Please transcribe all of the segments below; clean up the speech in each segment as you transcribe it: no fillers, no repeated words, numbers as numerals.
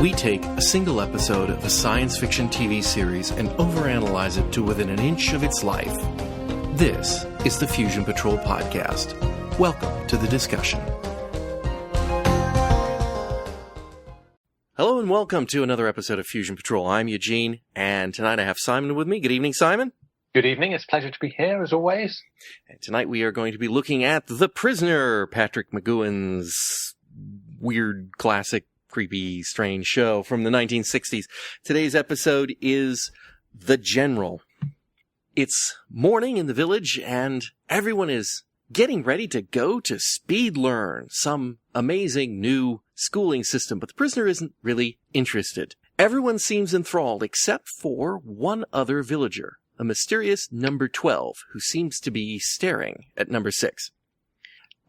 We take a single episode of a science fiction TV series and overanalyze it to within an inch of its life. This is the Fusion Patrol Podcast. Welcome to the discussion. Hello and welcome to another episode of Fusion Patrol. I'm Eugene, and tonight I have Simon with me. Good evening, Simon. Good evening. It's a pleasure to be here, as always. And tonight we are going to be looking at The Prisoner, Patrick McGowan's weird, classic, creepy, strange show from the 1960s. Today's episode is The General. It's morning in the village, and everyone is getting ready to go to Speed Learn, some amazing new schooling system, but the prisoner isn't really interested. Everyone seems enthralled except for one other villager, a mysterious number 12, who seems to be staring at number 6.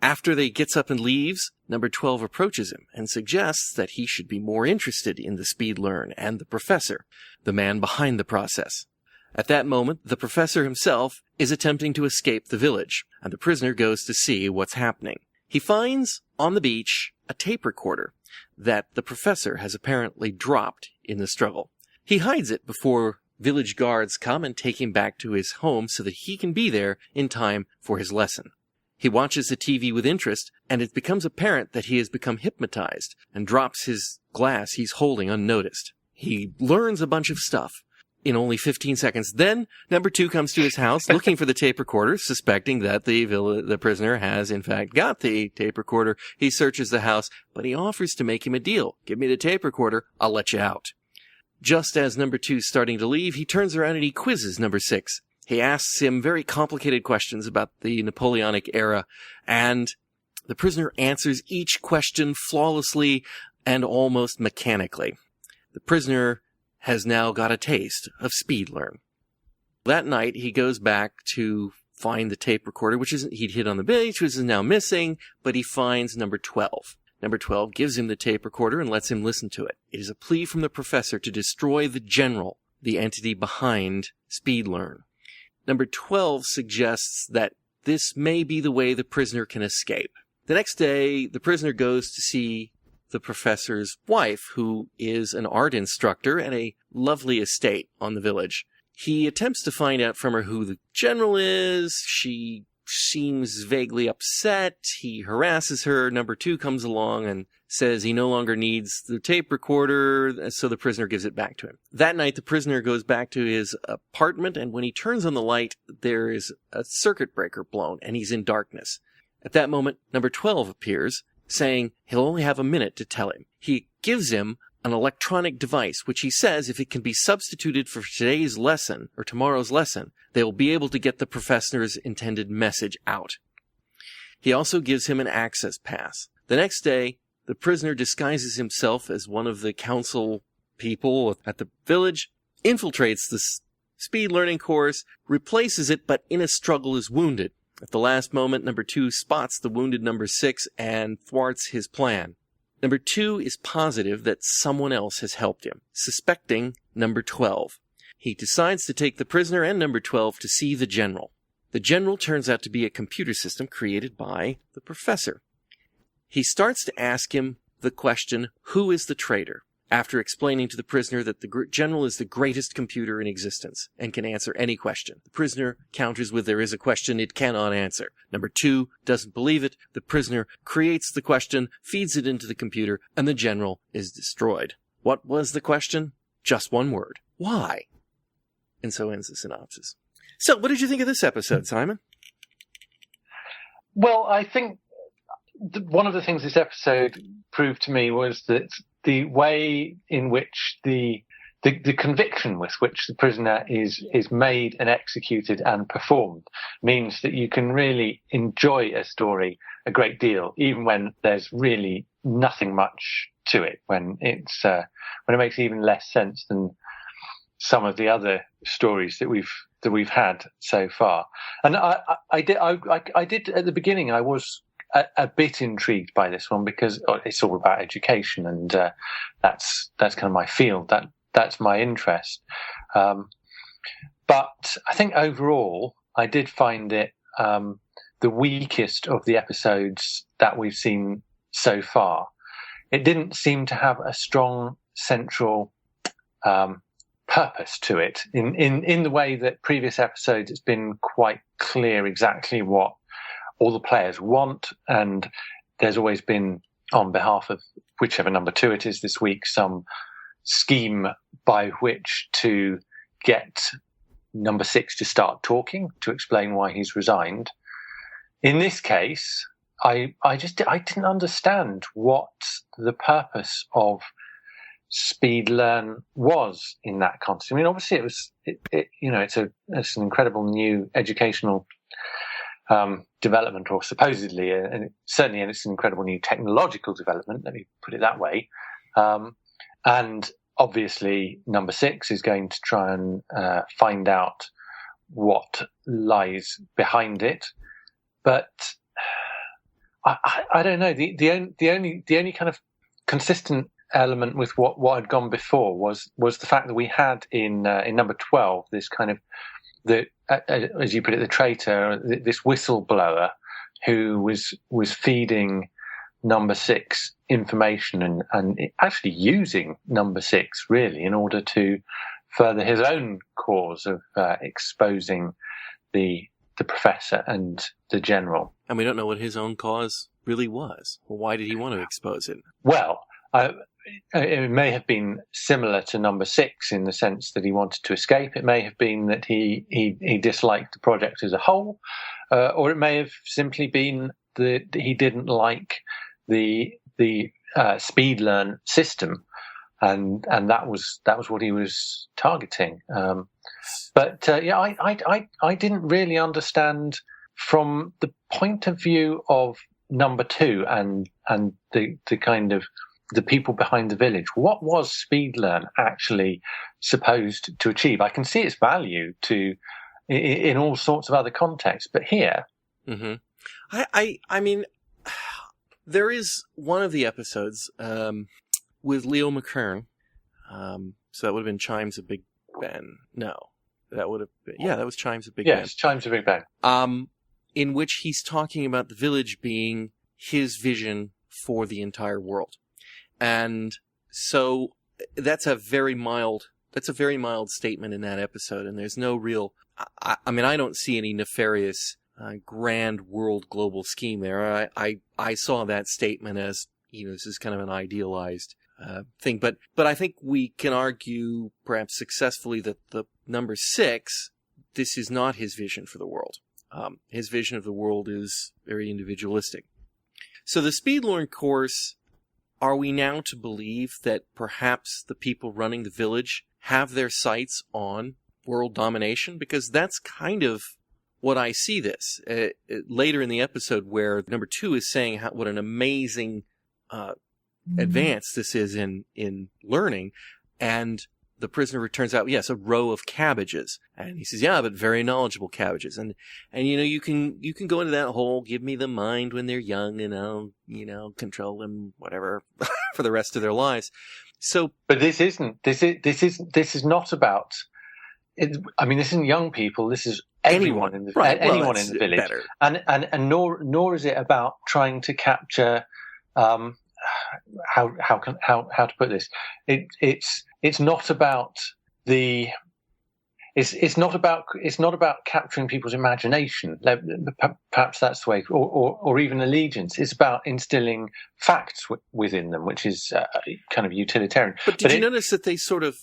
After they gets up and leaves, number 12 approaches him and suggests that he should be more interested in the Speed Learn and the professor, the man behind the process. At that moment, the professor himself is attempting to escape the village, and the prisoner goes to see what's happening. He finds on the beach a tape recorder that the professor has apparently dropped in the struggle. He hides it before village guards come and take him back to his home so that he can be there in time for his lesson. He watches the TV with interest, and it becomes apparent that he has become hypnotized and drops his glass he's holding unnoticed. He learns a bunch of stuff in only 15 seconds. Then, number 2 comes to his house looking for the tape recorder, suspecting that the prisoner has, in fact, got the tape recorder. He searches the house, but he offers to make him a deal. Give me the tape recorder, I'll let you out. Just as number 2 is starting to leave, he turns around and he quizzes number 6. He asks him very complicated questions about the Napoleonic era, and the prisoner answers each question flawlessly and almost mechanically. The prisoner has now got a taste of Speed Learn. That night, he goes back to find the tape recorder, which he'd hid on the beach, which is now missing, but he finds number 12. Number 12 gives him the tape recorder and lets him listen to it. It is a plea from the professor to destroy the General, the entity behind Speed Learn. Number 12 suggests that this may be the way the prisoner can escape. The next day, the prisoner goes to see the professor's wife, who is an art instructor at a lovely estate on the village. He attempts to find out from her who the general is. She seems vaguely upset. He harasses her. Number 2 comes along and says he no longer needs the tape recorder, so the prisoner gives it back to him. That night, the prisoner goes back to his apartment, and when he turns on the light, there is a circuit breaker blown, and he's in darkness. At that moment, number 12 appears, saying he'll only have a minute to tell him. He gives him an electronic device, which he says if it can be substituted for today's lesson, or tomorrow's lesson, they will be able to get the professor's intended message out. He also gives him an access pass. The next day, the prisoner disguises himself as one of the council people at the village, infiltrates the speed learning course, replaces it, but in a struggle is wounded. At the last moment, number 2 spots the wounded number 6 and thwarts his plan. Number 2 is positive that someone else has helped him, suspecting number 12. He decides to take the prisoner and number 12 to see the general. The general turns out to be a computer system created by the professor. He starts to ask him the question, who is the traitor? After explaining to the prisoner that the general is the greatest computer in existence and can answer any question. The prisoner counters with there is a question it cannot answer. Number 2 doesn't believe it. The prisoner creates the question, feeds it into the computer, and the general is destroyed. What was the question? Just one word. Why? And so ends the synopsis. So, what did you think of this episode, Simon? Well, I think one of the things this episode proved to me was that the way in which the conviction with which the prisoner is made and executed and performed means that you can really enjoy a story a great deal, even when there's really nothing much to it, when it makes even less sense than some of the other stories that we've had so far. And I did at the beginning, I was a bit intrigued by this one because it's all about education, and that's kind of my field. That's my interest. But I think overall, I did find it the weakest of the episodes that we've seen so far. It didn't seem to have a strong central purpose to it. In the way that previous episodes, it's been quite clear exactly what all the players want, and there's always been, on behalf of whichever number 2 it is this week, some scheme by which to get number 6 to start talking, to explain why he's resigned. In this case, I didn't understand what the purpose of speed learn was in that context. I mean, obviously it's an incredible new educational development, or supposedly, and certainly it's an incredible new technological development, let me put it that way. And obviously number 6 is going to try and find out what lies behind it. But I don't know. The only kind of consistent element with what had gone before was the fact that we had in number 12 this kind of, as you put it, the traitor, this whistleblower who was feeding number 6 information and actually using number 6 really in order to further his own cause of exposing the professor and the general. And we don't know what his own cause really was. Well, why did he want to expose it? Well, it may have been similar to number 6 in the sense that he wanted to escape. It may have been that he disliked the project as a whole, or it may have simply been that he didn't like the speed learn system, and that was what he was targeting. But I didn't really understand from the point of view of number 2 and the kind of the people behind the village, what was speed learn actually supposed to achieve? I can see its value in all sorts of other contexts, but here, mm-hmm. I mean, there is one of the episodes with Leo McKern. So that would have been Chimes of Big Ben. No, that would have been, that was Chimes of Big Ben. Yes, Chimes of Big Ben. In which he's talking about the village being his vision for the entire world. And so that's a very mild statement in that episode. And there's no real, I mean, I don't see any nefarious, grand world global scheme there. I saw that statement as, this is kind of an idealized, thing. But I think we can argue perhaps successfully that the number 6, this is not his vision for the world. His vision of the world is very individualistic. So the speed learn course, are we now to believe that perhaps the people running the village have their sights on world domination? Because that's kind of what I see this. Later in the episode where number 2 is saying what an amazing advance this is in learning, and the prisoner returns out, yes, a row of cabbages. And he says, yeah, but very knowledgeable cabbages. And you can go into that whole, give me the mind when they're young and I'll, control them, whatever, for the rest of their lives. So, but this is not about, this isn't young people. This is everyone in the, right, anyone in the village. Better. And nor is it about trying to capture, how to put this? It's not about it's not about capturing people's imagination. Perhaps that's the way, or even allegiance. It's about instilling facts within them, which is kind of utilitarian. But did you notice that they sort of,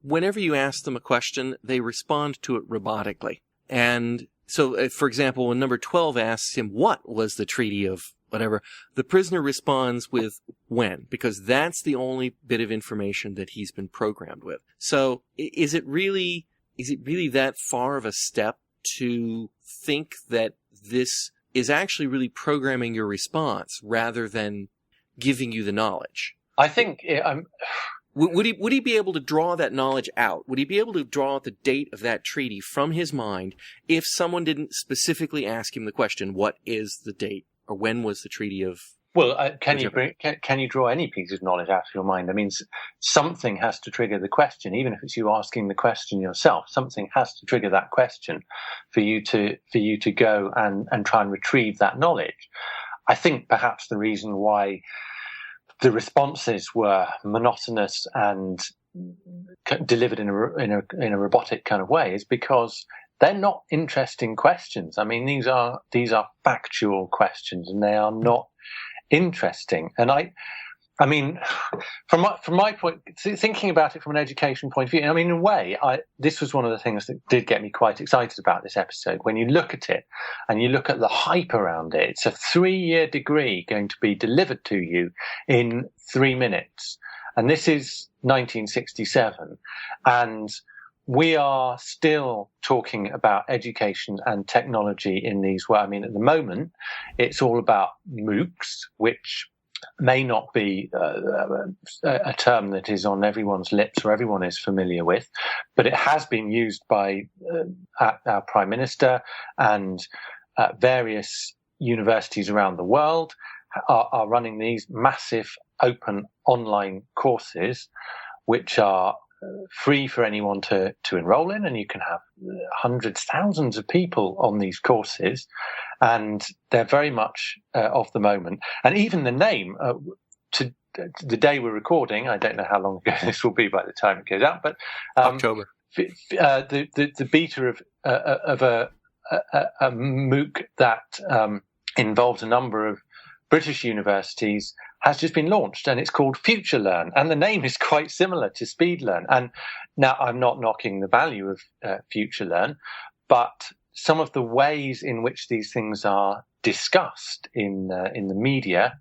whenever you ask them a question, they respond to it robotically? And so, for example, when number 12 asks him what was the treaty of whatever, the prisoner responds with when, because that's the only bit of information that he's been programmed with. So is it really that far of a step to think that this is actually really programming your response rather than giving you the knowledge? I think would he be able to draw that knowledge out? Would he be able to draw out the date of that treaty from his mind if someone didn't specifically ask him the question, what is the date? Or when was the treaty of? Well, can you draw any piece of knowledge out of your mind? I mean, something has to trigger the question, even if it's you asking the question yourself. Something has to trigger that question for you to go and try and retrieve that knowledge. I think perhaps the reason why the responses were monotonous and delivered in a robotic kind of way is because they're not interesting questions. I mean, these are factual questions, and they are not interesting. And I mean, from my point, thinking about it from an education point of view, I mean, in a way, this was one of the things that did get me quite excited about this episode. When you look at it and you look at the hype around it, it's a 3-year degree going to be delivered to you in 3 minutes. And this is 1967. And we are still talking about education and technology in these ways. I mean, at the moment, it's all about MOOCs, which may not be a term that is on everyone's lips or everyone is familiar with, but it has been used by our Prime Minister, and various universities around the world are running these massive open online courses, which are free for anyone to enroll in, and you can have hundreds, thousands of people on these courses, and they're very much of the moment. And even the name, to the day we're recording, I don't know how long ago this will be by the time it goes out, but October. The beta of a MOOC that involves a number of British universities has just been launched, and it's called Future Learn, and the name is quite similar to Speed Learn. And now, I'm not knocking the value of Future Learn, but some of the ways in which these things are discussed in the media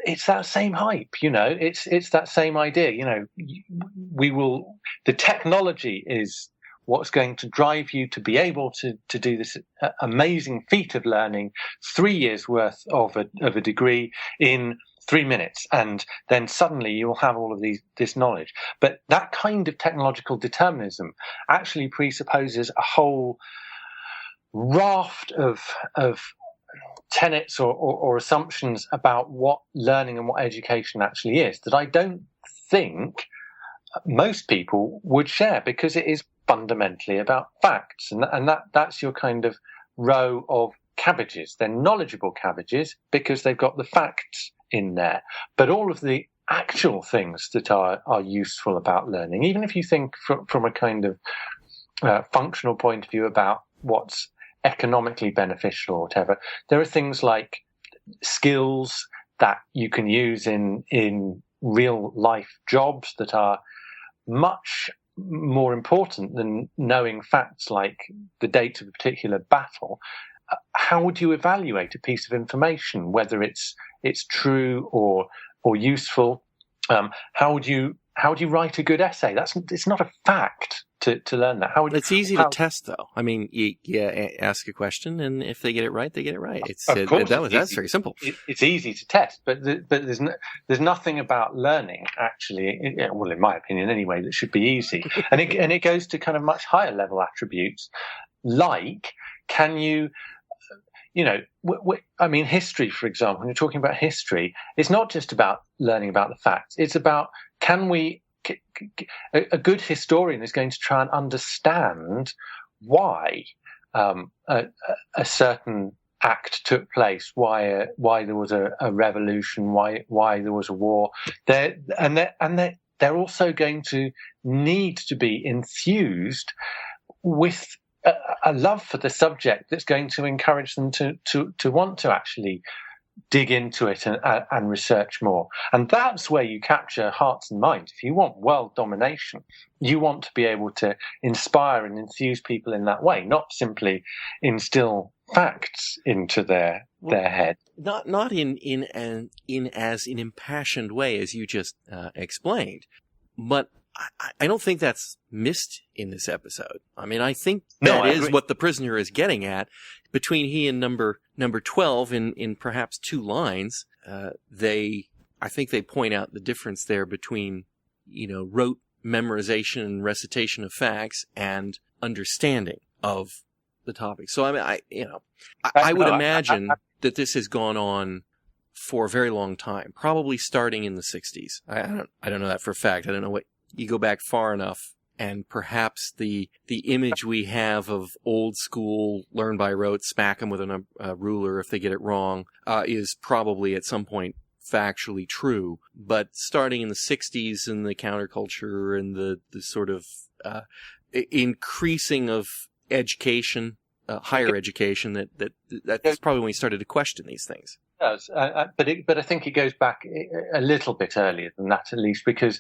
it's that same hype, it's that same idea. The technology is what's going to drive you to be able to do this amazing feat of learning 3 years worth of a degree in 3 minutes, and then suddenly you will have all of this knowledge. But that kind of technological determinism actually presupposes a whole raft of tenets or assumptions about what learning and what education actually is that I don't think most people would share, because it is fundamentally about facts, and that's your kind of row of cabbages. They're knowledgeable cabbages because they've got the facts in there, but all of the actual things that are useful about learning, even if you think from a kind of functional point of view about what's economically beneficial or whatever, there are things like skills that you can use in real life jobs that are much more important than knowing facts like the date of a particular battle. How would you evaluate a piece of information, whether it's true or useful? How would you write a good essay? It's not a fact to learn that. It's easy to test, though. I mean, you ask a question, and if they get it right, they get it right. That's very simple. It's easy to test, but there's nothing about learning actually. Well, in my opinion, anyway, that should be easy. And it goes to kind of much higher level attributes, like can you. I mean, history, for example, when you're talking about history, it's not just about learning about the facts. It's about a good historian is going to try and understand why a certain act took place, why there was a revolution, why there was a war. They're also going to need to be enthused with a love for the subject that's going to encourage them to want to actually dig into it and research more. And that's where you capture hearts and minds. If you want world domination, you want to be able to inspire and enthuse people in that way, not simply instill facts into their head. Not in as an impassioned way as you just explained, but I don't think that's missed in this episode. I mean, I think that is what the prisoner is getting at. Between he and number 12 in perhaps 2 lines, I think they point out the difference there between, rote memorization and recitation of facts and understanding of the topic. So, I mean, I would imagine that this has gone on for a very long time, probably starting in the 60s. I don't know that for a fact. I don't know what. You go back far enough, and perhaps the image we have of old school learn by rote, smack them with a ruler if they get it wrong, is probably at some point factually true. But starting in the 60s and the counterculture and the sort of increasing of education, higher education, that's probably when we started to question these things. It does, but I think it goes back a little bit earlier than that, at least, because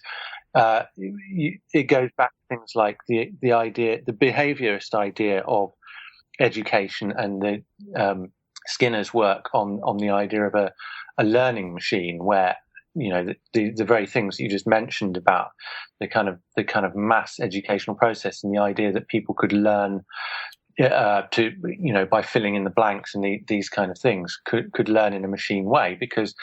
it goes back to things like the idea, the behaviourist idea of education, and the Skinner's work on the idea of a learning machine, where the very things that you just mentioned about the kind of mass educational process, and the idea that people could learn by filling in the blanks and these kind of things could learn in a machine way, because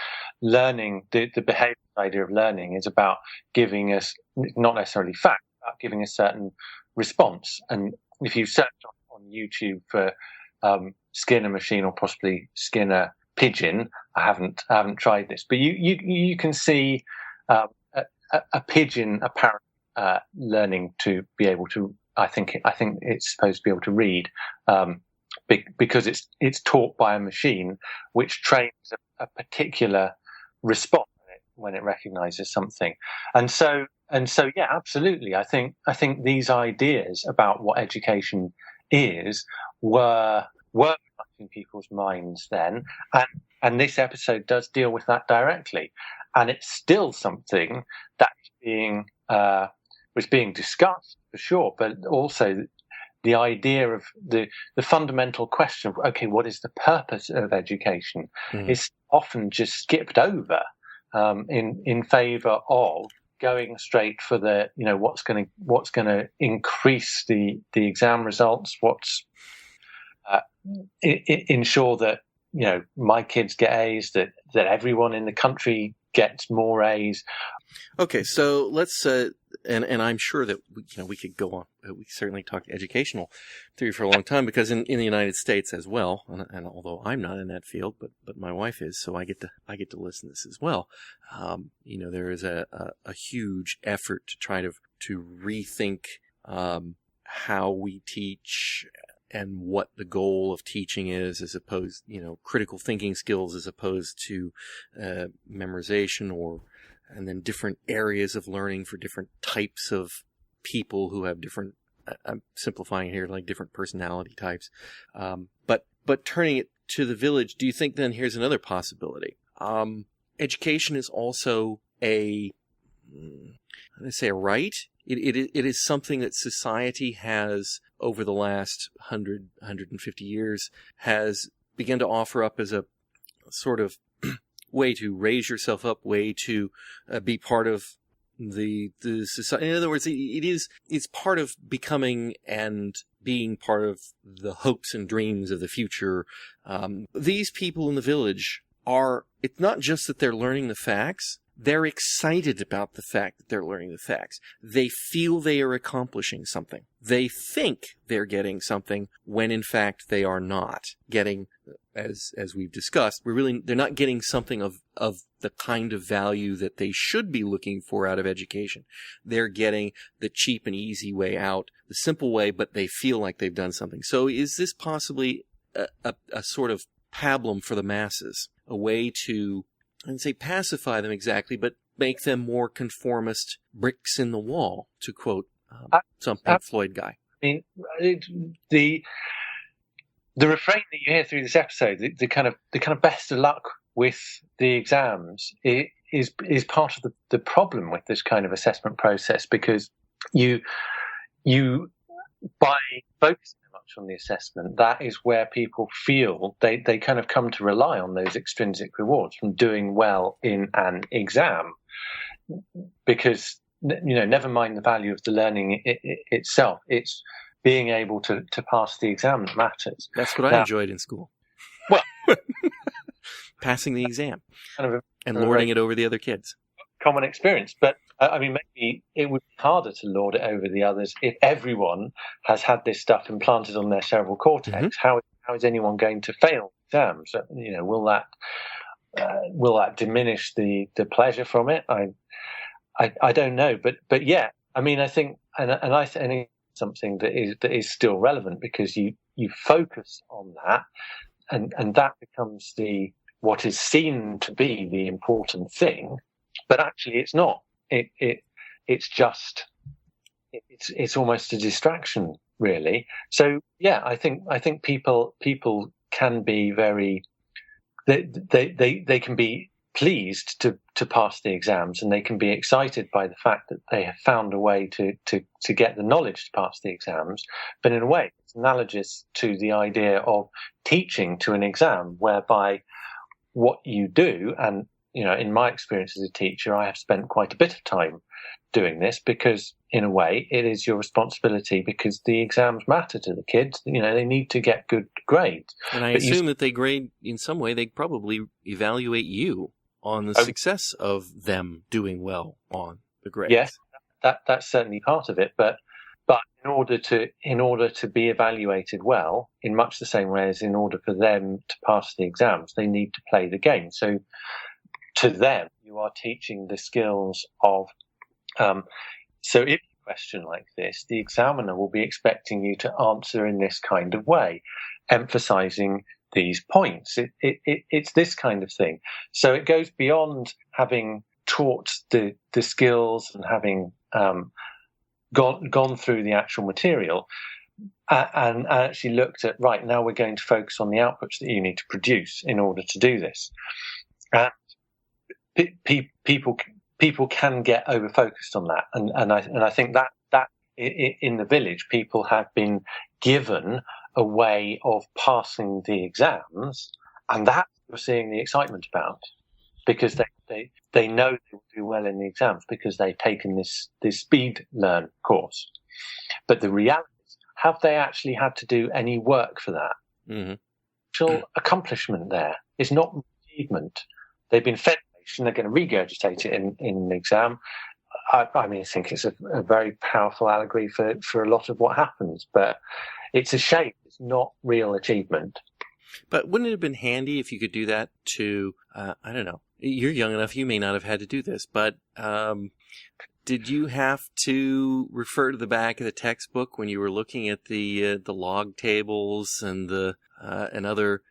learning, the behavioral idea of learning is about giving us, not necessarily facts, about giving a certain response. And if you search on YouTube for Skinner machine, or possibly Skinner pigeon, I haven't tried this, but you can see a pigeon apparently learning to be able to. I think it's supposed to be able to read, because it's taught by a machine which trains a particular response when it recognizes something. And so yeah, absolutely. I think these ideas about what education is were very much in people's minds then, and this episode does deal with that directly, and it's still something that was being discussed, for sure, but also the idea of the fundamental question of, okay, what is the purpose of education, is often just skipped over in favour of going straight for the what's going to increase the exam results, what's ensure that my kids get A's, that everyone in the country gets more A's. Okay, so let's and I'm sure that we could go on. We certainly talked educational theory for a long time, because in the United States as well, and although I'm not in that field, but my wife is, so I get to listen to this as well. There is a huge effort to try to rethink how we teach and what the goal of teaching is, as opposed, critical thinking skills as opposed to memorization, and then different areas of learning for different types of people who have different, I'm simplifying here, like different personality types. But turning it to the village, do you think then here's another possibility? Education is also a right? It is something that society has, over the last 150 years, has begun to offer up as a sort of way to raise yourself up, way to be part of the society. In other words, it's part of becoming and being part of the hopes and dreams of the future. These people in the village it's not just that they're learning the facts. They're excited about the fact that they're learning the facts. They feel they are accomplishing something. They think they're getting something when in fact they are not getting, as we've discussed, they're not getting something of the kind of value that they should be looking for out of education. They're getting the cheap and easy way out, the simple way, but they feel like they've done something. So is this possibly a sort of pablum for the masses? A way to, I wouldn't say pacify them exactly, but make them more conformist bricks in the wall, to quote some Pink Floyd guy. I mean, the refrain that you hear through this episode, the kind of best of luck with the exams, is part of the problem with this kind of assessment process, because you by focusing much on the assessment, that is where people feel they kind of come to rely on those extrinsic rewards from doing well in an exam, because never mind the value of the learning itself, it's being able to pass the exam that matters. That's what I enjoyed in school. Well, passing the exam and lording it over the other kids. Common experience, but I mean, maybe it would be harder to lord it over the others if everyone has had this stuff implanted on their cerebral cortex. Mm-hmm. How is anyone going to fail exams? Will that diminish the pleasure from it? I don't know, but yeah, I mean, I think, and I think something that is still relevant, because you focus on that, and that becomes what is seen to be the important thing, but actually it's not. It's just it's almost a distraction, really. So yeah, I think people can be very they can be pleased to pass the exams, and they can be excited by the fact that they have found a way to get the knowledge to pass the exams. But in a way, it's analogous to the idea of teaching to an exam, whereby what you do, and in my experience as a teacher, I have spent quite a bit of time doing this, because in a way it is your responsibility, because the exams matter to the kids. They need to get good grades. And I assume that they grade, in some way, they probably evaluate you on the success of them doing well on the grades. Yes, that's certainly part of it. But in order to be evaluated well, in much the same way as in order for them to pass the exams, they need to play the game. So to them, you are teaching the skills of. So if you question like this, the examiner will be expecting you to answer in this kind of way, emphasizing these points. It's this kind of thing. So it goes beyond having taught the skills and having gone through the actual material and actually looked at, right, now we're going to focus on the outputs that you need to produce in order to do this. And people can get over focused on that, and I think that in the village, people have been given a way of passing the exams, and that we're seeing the excitement about, because they know they will do well in the exams because they've taken this speed learn course. But the reality is, have they actually had to do any work for that? Mm-hmm. Actual accomplishment there is not achievement. They've been fed, and they're going to regurgitate it in an exam. I think it's a very powerful allegory for a lot of what happens, but it's a shame. It's not real achievement. But wouldn't it have been handy if you could do that to, I don't know, you're young enough, you may not have had to do this, but did you have to refer to the back of the textbook when you were looking at the log tables and the and other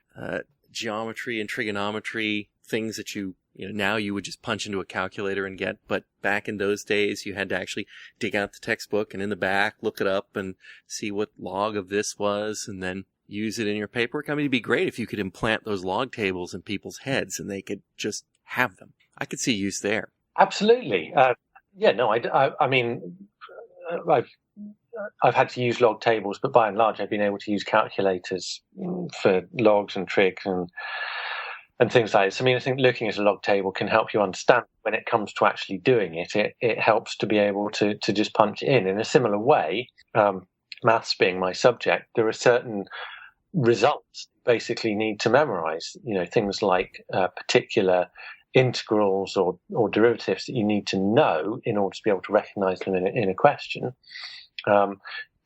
geometry and trigonometry things that now you would just punch into a calculator and get, but back in those days you had to actually dig out the textbook and in the back look it up and see what log of this was and then use it in your paperwork? I mean, it'd be great if you could implant those log tables in people's heads and they could just have them. I could see use there. Absolutely. I mean, I've had to use log tables, but by and large I've been able to use calculators for logs and trigs and things like this. I mean, I think looking at a log table can help you understand when it comes to actually doing it. It helps to be able to just punch it in a similar way. Maths being my subject, there are certain results you basically need to memorize. Things like particular integrals or derivatives that you need to know in order to be able to recognize them in a question.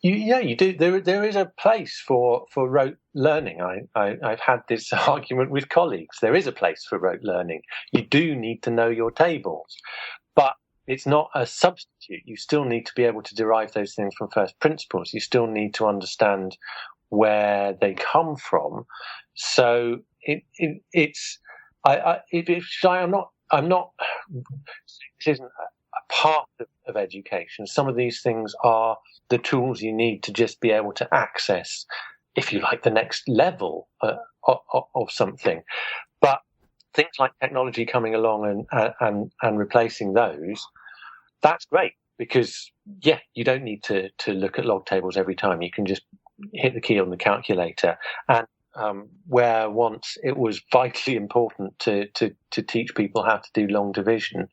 You do. There is a place for rote learning. I've had this argument with colleagues. There is a place for rote learning. You do need to know your tables, but it's not a substitute. You still need to be able to derive those things from first principles. You still need to understand where they come from. So I'm not. This isn't a part of education. Some of these things are the tools you need to just be able to access, if you like, the next level of something. But things like technology coming along and replacing those, that's great, because you don't need to look at log tables every time. You can just hit the key on the calculator. And where once it was vitally important to teach people how to do long division,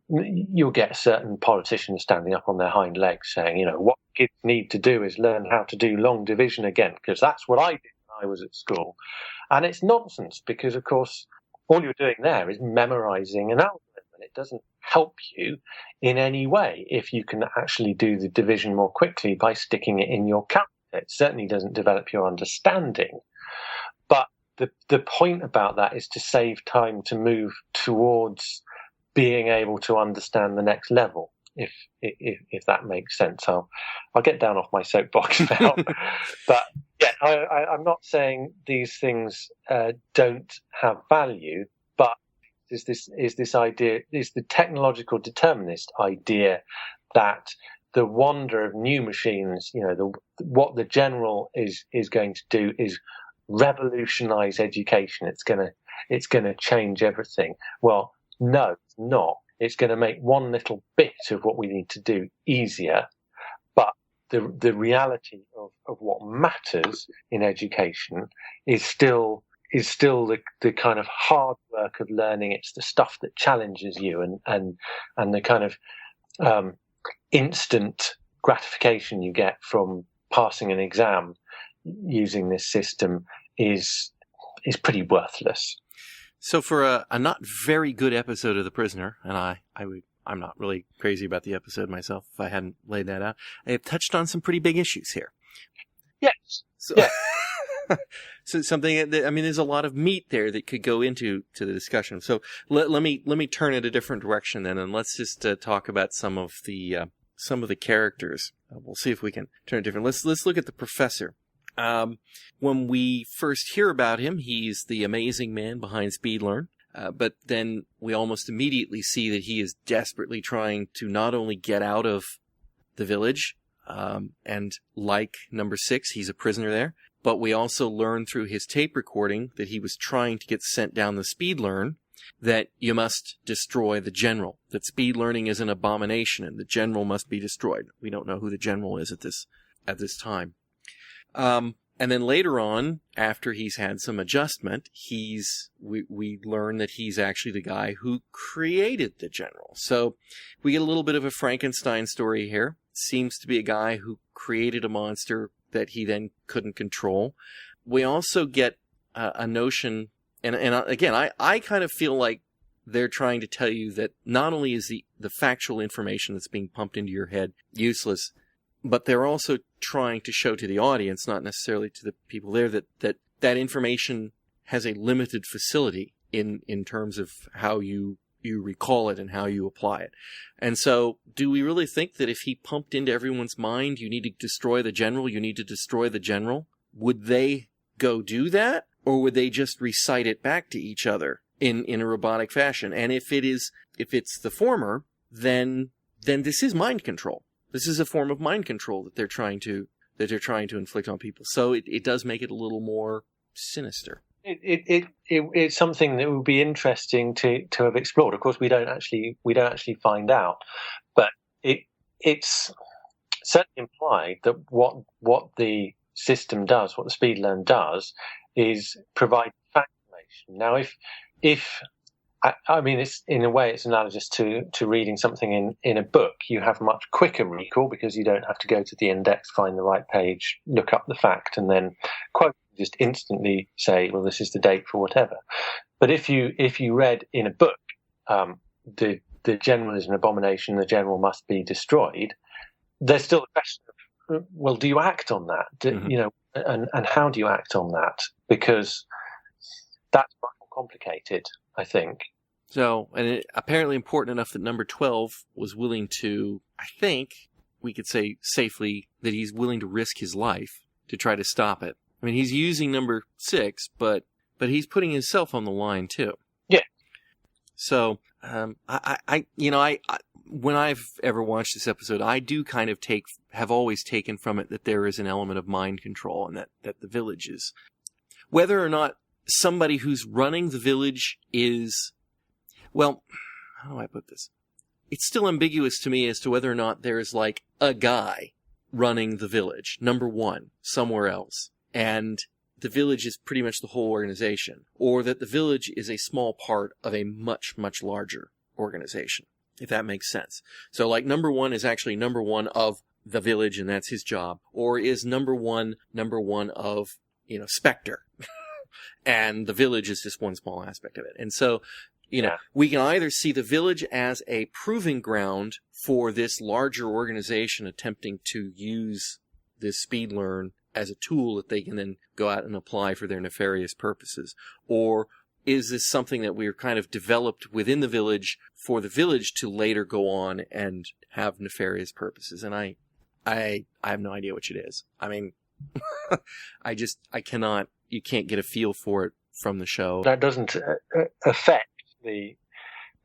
you'll get certain politicians standing up on their hind legs saying, what kids need to do is learn how to do long division again, because that's what I did when I was at school. And it's nonsense, because, of course, all you're doing there is memorizing an algorithm, and it doesn't help you in any way if you can actually do the division more quickly by sticking it in your calculator. It certainly doesn't develop your understanding. But the point about that is to save time to move towards being able to understand the next level. if that makes sense. I'll get down off my soapbox now. But yeah, I'm not saying these things don't have value, but is this idea, is the technological determinist idea that the wonder of new machines, what the general is going to do is revolutionize education. It's going to change everything. Well, no, it's not. It's going to make one little bit of what we need to do easier, but the reality of what matters in education is still the kind of hard work of learning. It's the stuff that challenges you and the kind of instant gratification you get from passing an exam using this system is pretty worthless. So for a not very good episode of The Prisoner, and I'm not really crazy about the episode myself if I hadn't laid that out, I have touched on some pretty big issues here. Yes. So, yeah. So something that, there's a lot of meat there that could go into the discussion. So let me turn it a different direction then, and let's just talk about some of the characters. We'll see if we can turn it different. Let's look at the professor. When we first hear about him, he's the amazing man behind SpeedLearn. But then we almost immediately see that he is desperately trying to not only get out of the village, and like number 6, he's a prisoner there, but we also learn through his tape recording that he was trying to get sent down the SpeedLearn, that you must destroy the general, that speed learning is an abomination and the general must be destroyed. We don't know who the general is at this time. And then later on, after he's had some adjustment, we learn that he's actually the guy who created the general. So we get a little bit of a Frankenstein story here. Seems to be a guy who created a monster that he then couldn't control. We also get a notion, and again, I kind of feel like they're trying to tell you that not only is the factual information that's being pumped into your head useless, but they're also trying to show to the audience, not necessarily to the people there, that information has a limited facility in terms of how you recall it and how you apply it. And so, do we really think that if he pumped into everyone's mind, you need to destroy the general, would they go do that? Or would they just recite it back to each other in a robotic fashion? And if it's the former, then this is mind control. This is a form of mind control that they're trying to inflict on people. So it does make it a little more sinister. It's something that would be interesting to have explored. Of course, we don't actually find out, but it's certainly implied that what the system does, what the SpeedLearn does, is provide fact information. Now, if it's in a way it's analogous to reading something in a book. You have much quicker recall because you don't have to go to the index, find the right page, look up the fact, and then quote, just instantly say, well, this is the date for whatever. But if you read in a book, the general is an abomination, the general must be destroyed, there's still the question of, well, do you act on that? And how do you act on that? Because that's much more complicated, I think. So, and apparently important enough that number 12 was willing to, I think we could say safely, that he's willing to risk his life to try to stop it. I mean, he's using number 6, but he's putting himself on the line too. Yeah. So, I when I've ever watched this episode, I do kind of have always taken from it that there is an element of mind control, and that the village is, whether or not somebody who's running the village is, well, how do I put this? It's still ambiguous to me as to whether or not there's like a guy running the village, number 1, somewhere else, and the village is pretty much the whole organization, or that the village is a small part of a much, much larger organization, if that makes sense. So like number 1 is actually number 1 of the village, and that's his job, or is number one of, Spectre, and the village is just one small aspect of it. And so, we can either see the village as a proving ground for this larger organization attempting to use this SpeedLearn as a tool that they can then go out and apply for their nefarious purposes, or is this something that we're kind of developed within the village for the village to later go on and have nefarious purposes? And I have no idea which it is. I mean, you can't get a feel for it from the show. That doesn't affect the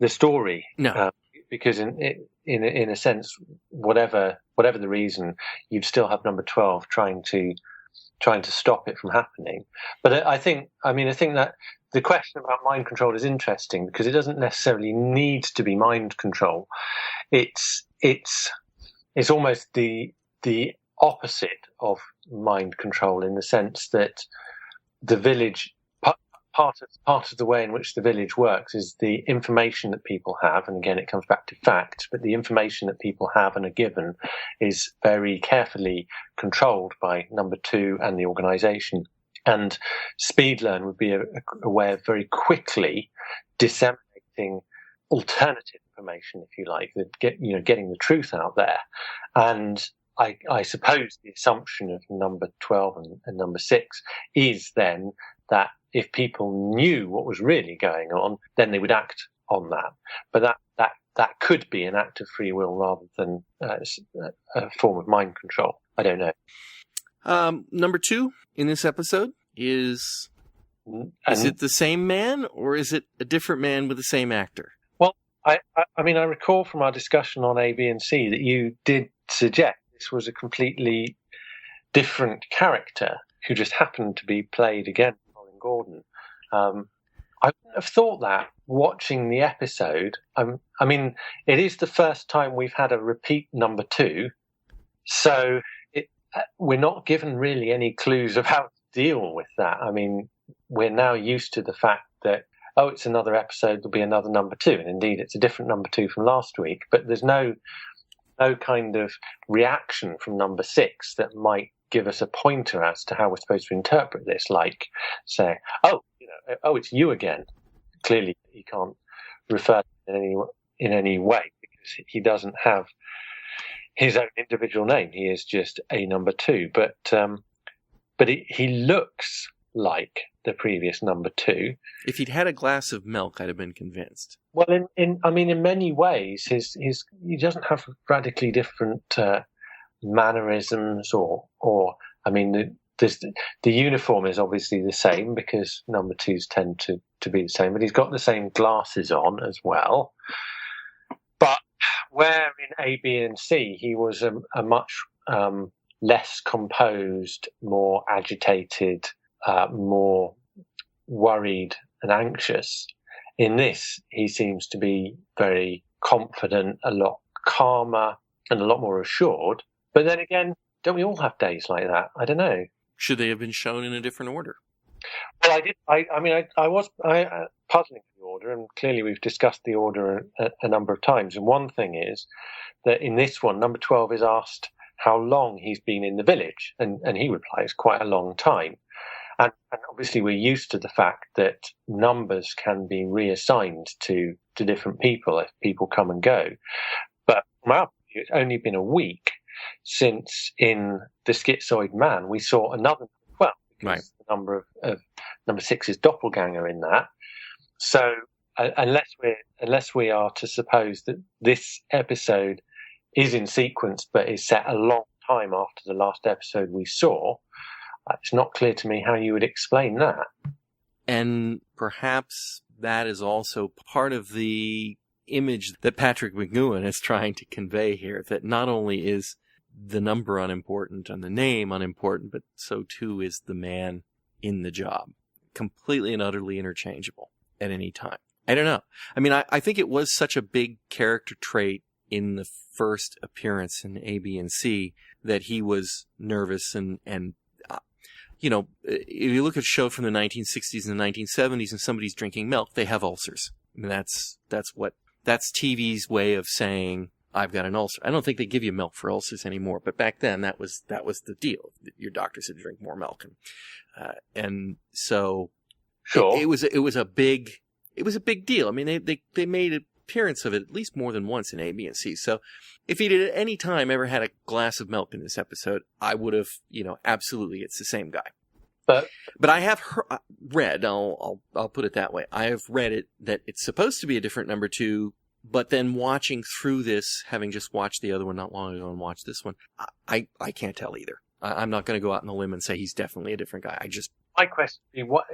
story. No. Because in a sense, whatever the reason, you'd still have number 12 trying to stop it from happening. But I think that the question about mind control is interesting because it doesn't necessarily need to be mind control. It's almost the opposite of mind control in the sense that the village, part of the way in which the village works is the information that people have, and again it comes back to facts, but the information that people have and are given is very carefully controlled by number 2 and the organisation. And SpeedLearn would be a way of very quickly disseminating alternative information, if you like, that getting the truth out there. And I suppose the assumption of number 12 and number 6 is then that if people knew what was really going on, then they would act on that. But that could be an act of free will rather than a form of mind control. I don't know. Number 2 in this episode is it the same man or is it a different man with the same actor? Well, I recall from our discussion on A, B, and C that you did suggest this was a completely different character who just happened to be played again by Colin Gordon. I wouldn't have thought that watching the episode. It is the first time we've had a repeat number 2, so we're not given really any clues of how to deal with that. I mean, we're now used to the fact that, it's another episode, there'll be another number 2, and indeed it's a different number 2 from last week, but there's no kind of reaction from number 6 that might give us a pointer as to how we're supposed to interpret this, like say, it's you again. Clearly he can't refer to it in any way because he doesn't have his own individual name. He is just a number 2, but he looks like the previous number 2. If he'd had a glass of milk, I'd have been convinced. Well, in many ways, he doesn't have radically different mannerisms or the uniform is obviously the same because number 2s tend to be the same, but he's got the same glasses on as well. But where in A, B, and C he was a much less composed, more agitated, more worried and anxious. In this, he seems to be very confident, a lot calmer, and a lot more assured. But then again, don't we all have days like that? I don't know. Should they have been shown in a different order? Well, I did. I was puzzling for the order, and clearly we've discussed the order a number of times. And one thing is that in this one, number 12 is asked how long he's been in the village, and he replies quite a long time. And obviously we're used to the fact that numbers can be reassigned to different people if people come and go. But from our view, it's only been a week since in The Schizoid Man we saw another 12, because right. The number of number 6's doppelganger in that. So unless we are to suppose that this episode is in sequence but is set a long time after the last episode we saw, it's not clear to me how you would explain that. And perhaps that is also part of the image that Patrick McGoohan is trying to convey here, that not only is the number unimportant and the name unimportant, but so too is the man in the job. Completely and utterly interchangeable at any time. I don't know. I mean, I think it was such a big character trait in the first appearance in A, B, and C that he was nervous and if you look at a show from the 1960s and the 1970s and somebody's drinking milk, they have ulcers. I mean, that's TV's way of saying, I've got an ulcer. I don't think they give you milk for ulcers anymore, but back then that was the deal. Your doctor said drink more milk. And so sure. It was a big deal. I mean, they made an appearance of it at least more than once in A, B, and C. So if he'd at any time ever had a glass of milk in this episode, I would have, absolutely, it's the same guy. But I have read, I'll put it that way. I have read it that it's supposed to be a different number 2, but then watching through this, having just watched the other one not long ago and watched this one, I can't tell either. I'm not going to go out on a limb and say he's definitely a different guy. My question would be, what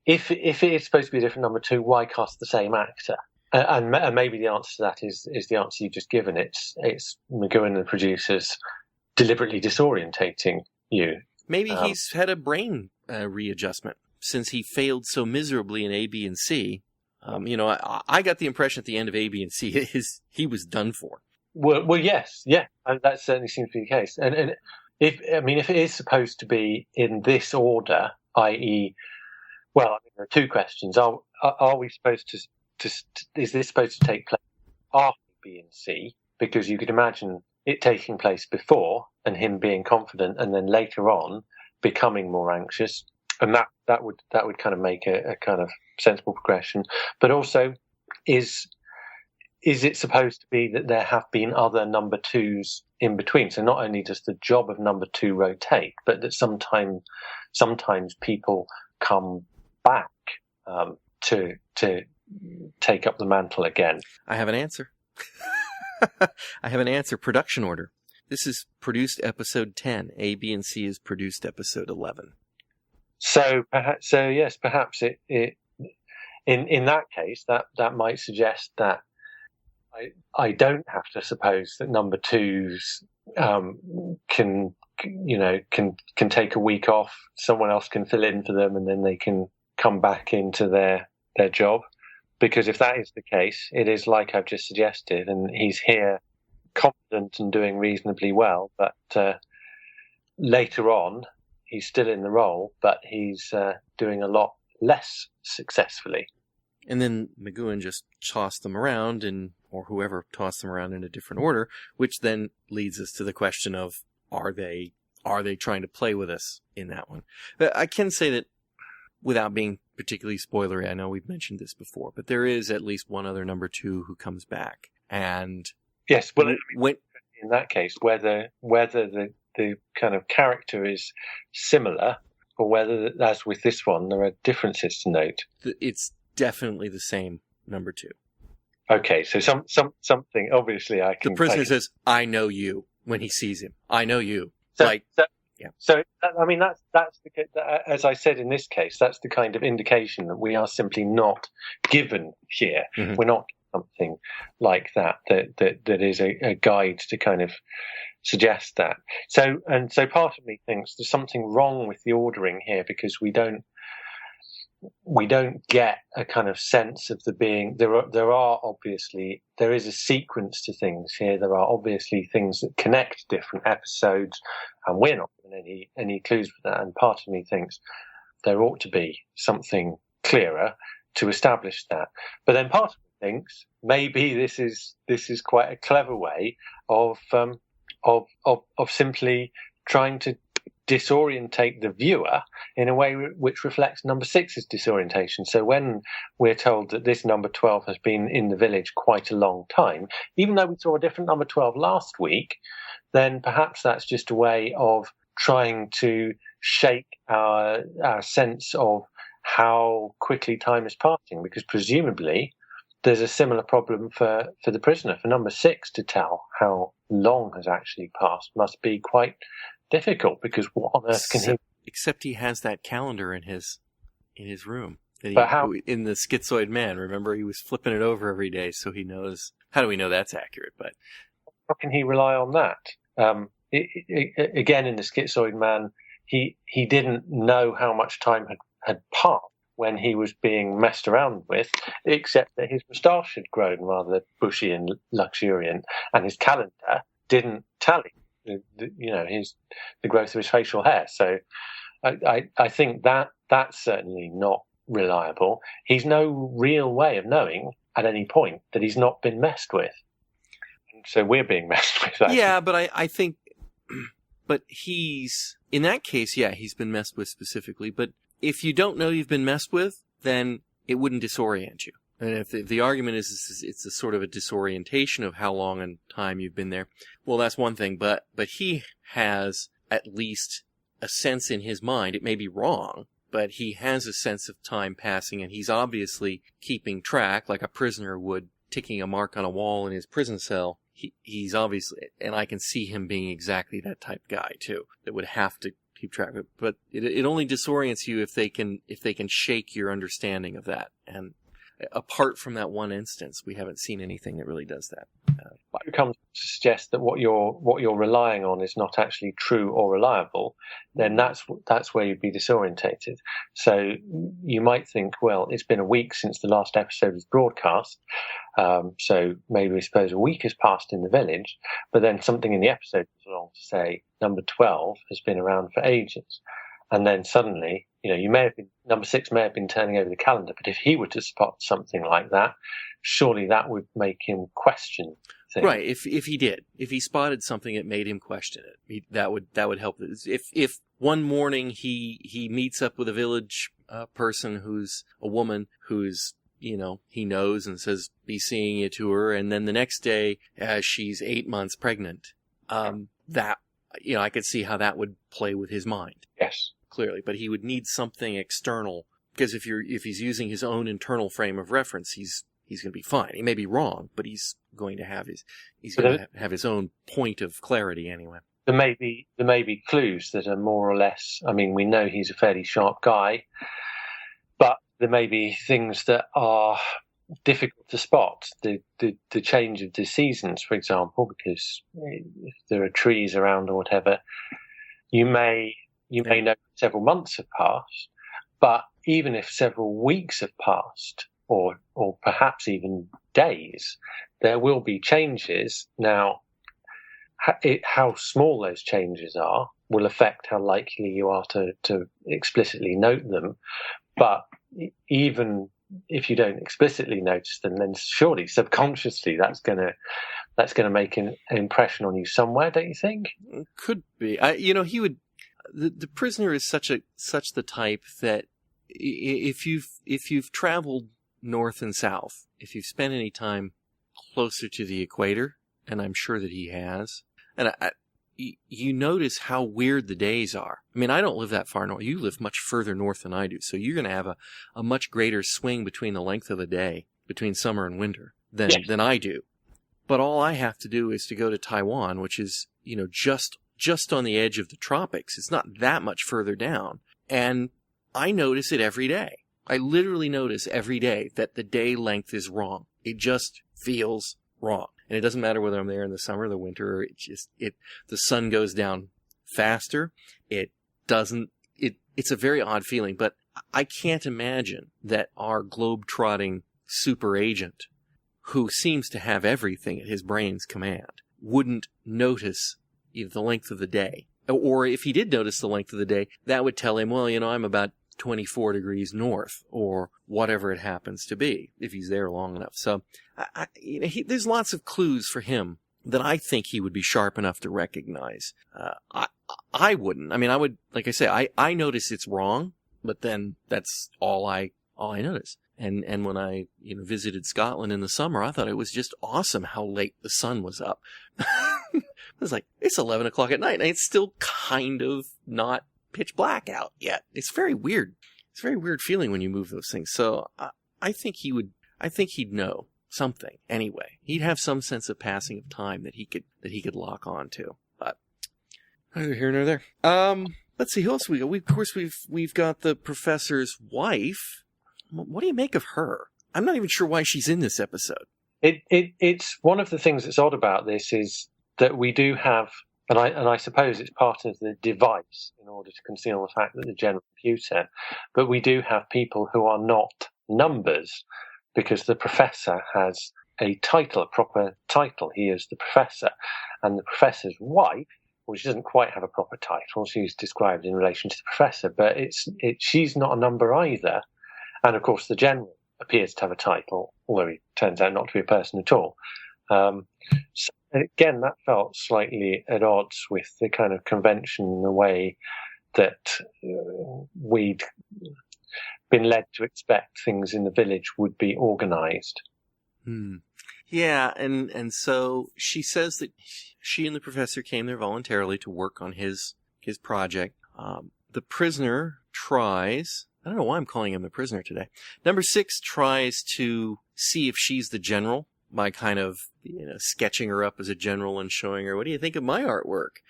if it is supposed to be a different number 2, why cast the same actor? And maybe the answer to that is the answer you've just given. It's McGowan and the producers deliberately disorientating you. Maybe he's had a brain readjustment since he failed so miserably in A, B, and C. I got the impression at the end of A, B, and C he was done for. Well, yes, yeah, and that certainly seems to be the case. And if it is supposed to be in this order, i.e., there are two questions: are we supposed to is this supposed to take place after B and C? Because you could imagine it taking place before and him being confident, and then later on becoming more anxious, and that would kind of make a kind of sensible progression. But also, is it supposed to be that there have been other number 2s in between? So not only does the job of number 2 rotate, but that sometimes people come back to take up the mantle again. I have an answer. Production order. This is produced episode 10. A, B, and C is produced episode 11. So yes, perhaps it in that case that might suggest that I don't have to suppose that number 2s can take a week off. Someone else can fill in for them, and then they can come back into their job. Because if that is the case, it is like I've just suggested, and he's here confident and doing reasonably well, but later on he's still in the role, but he's doing a lot less successfully. And then McGowan just tossed them around, or whoever tossed them around in a different order, which then leads us to the question of, are they trying to play with us in that one? I can say that without being particularly spoilery, I know we've mentioned this before, but there is at least one other number 2 who comes back. And yes, well, in that case, whether the kind of character is similar, or whether, as with this one, there are differences to note. It's definitely the same number 2. Okay, so something, obviously I can... The prisoner says, "I know you," when he sees him. I know you. Yeah. So, I mean, that's as I said in this case, that's the kind of indication that we are simply not given here. Mm-hmm. We're not something like that is a guide to kind of suggest that. So part of me thinks there's something wrong with the ordering here, because we don't get a kind of sense of the being. There is a sequence to things here. There are obviously things that connect different episodes, and we're not given any clues for that. And part of me thinks there ought to be something clearer to establish that. But then part of me thinks maybe this is quite a clever way of simply trying to disorientate the viewer in a way which reflects number 6's disorientation. So when we're told that this number 12 has been in the village quite a long time, even though we saw a different number 12 last week, then perhaps that's just a way of trying to shake our sense of how quickly time is passing, because presumably there's a similar problem for the prisoner. For number 6 to tell how long has actually passed must be quite difficult, because what on earth can he... Except he has that calendar in his room. But how... In the Schizoid Man, remember, he was flipping it over every day, so he knows... How do we know that's accurate? But how can he rely on that? Again, in the Schizoid Man, he didn't know how much time had passed when he was being messed around with, except that his moustache had grown rather bushy and luxuriant, and his calendar didn't tally. The growth of his facial hair. So I think that's certainly not reliable. He's no real way of knowing at any point that he's not been messed with. So we're being messed with. Actually. Yeah, but I think, but he's, in that case, yeah, he's been messed with specifically. But if you don't know you've been messed with, then it wouldn't disorient you. And if the argument is it's a sort of a disorientation of how long in time you've been there, well, that's one thing. But he has at least a sense in his mind. It may be wrong, but he has a sense of time passing, and he's obviously keeping track, like a prisoner would, ticking a mark on a wall in his prison cell. He's obviously, and I can see him being exactly that type of guy too, that would have to keep track of it. But it only disorients you if they can shake your understanding of that. And apart from that one instance, we haven't seen anything that really does that. It comes to suggest that what you're relying on is not actually true or reliable, then that's where you'd be disorientated. So you might think, well, it's been a week since the last episode was broadcast, so maybe we suppose a week has passed in the village, but then something in the episode comes along to say number 12 has been around for ages. And then suddenly, number 6 may have been turning over the calendar, but if he were to spot something like that, surely that would make him question things. Right. If he spotted something that made him question it, that would help. If one morning he meets up with a village person who's a woman who's, he knows and says, be seeing you to her. And then the next day, she's 8 months pregnant. I could see how that would play with his mind. Yes. Clearly, but he would need something external, because if he's using his own internal frame of reference, he's going to be fine. He may be wrong, but he's going to have his own point of clarity anyway. There may be clues that are more or less. I mean, we know he's a fairly sharp guy, but there may be things that are difficult to spot. The change of the seasons, for example, because if there are trees around or whatever, you may know several months have passed, but even if several weeks have passed, or perhaps even days, there will be changes. Now, how small those changes are will affect how likely you are to explicitly note them. But even if you don't explicitly notice them, then surely subconsciously that's going to make an impression on you somewhere, don't you think? Could be. He would. The prisoner is such the type that if you've traveled north and south, if you've spent any time closer to the equator, and I'm sure that he has, and you notice how weird the days are. I mean, I don't live that far north. You live much further north than I do, so you're going to have a much greater swing between the length of the day between summer and winter than I do. But all I have to do is to go to Taiwan, which is just on the edge of the tropics. It's not that much further down. And I notice it every day. I literally notice every day that the day length is wrong. It just feels wrong. And it doesn't matter whether I'm there in the summer or the winter. The sun goes down faster. It's a very odd feeling, but I can't imagine that our globe-trotting super agent, who seems to have everything at his brain's command, wouldn't notice either the length of the day, or if he did notice the length of the day, that would tell him, well, I'm about 24 degrees north, or whatever it happens to be, if he's there long enough. So there's lots of clues for him that I think he would be sharp enough to recognize. I wouldn't. I mean, I would, like I say, I notice it's wrong, but then that's all I notice. And when I visited Scotland in the summer, I thought it was just awesome how late the sun was up. I was like, it's 11 o'clock at night, and it's still kind of not pitch black out yet. It's very weird. It's a very weird feeling when you move those things. So I think he'd know something anyway. He'd have some sense of passing of time that he could lock on to. But neither here nor there. Let's see, who else we got? Of course, we've got the professor's wife. What do you make of her? I'm not even sure why she's in this episode. It's one of the things that's odd about this is that we do have, and I suppose it's part of the device in order to conceal the fact that the general computer, but we do have people who are not numbers, because the professor has a title, a proper title. He is the professor, and the professor's wife, well, she doesn't quite have a proper title. She's described in relation to the professor, but she's not a number either. And of course, the general appears to have a title, although he turns out not to be a person at all. So again, that felt slightly at odds with the kind of convention in the way that we'd been led to expect things in the village would be organized. Yeah, and so she says that she and the professor came there voluntarily to work on his project. The prisoner tries, I don't know why I'm calling him the prisoner today. Number 6 tries to see if she's the general by kind of, sketching her up as a general and showing her, what do you think of my artwork?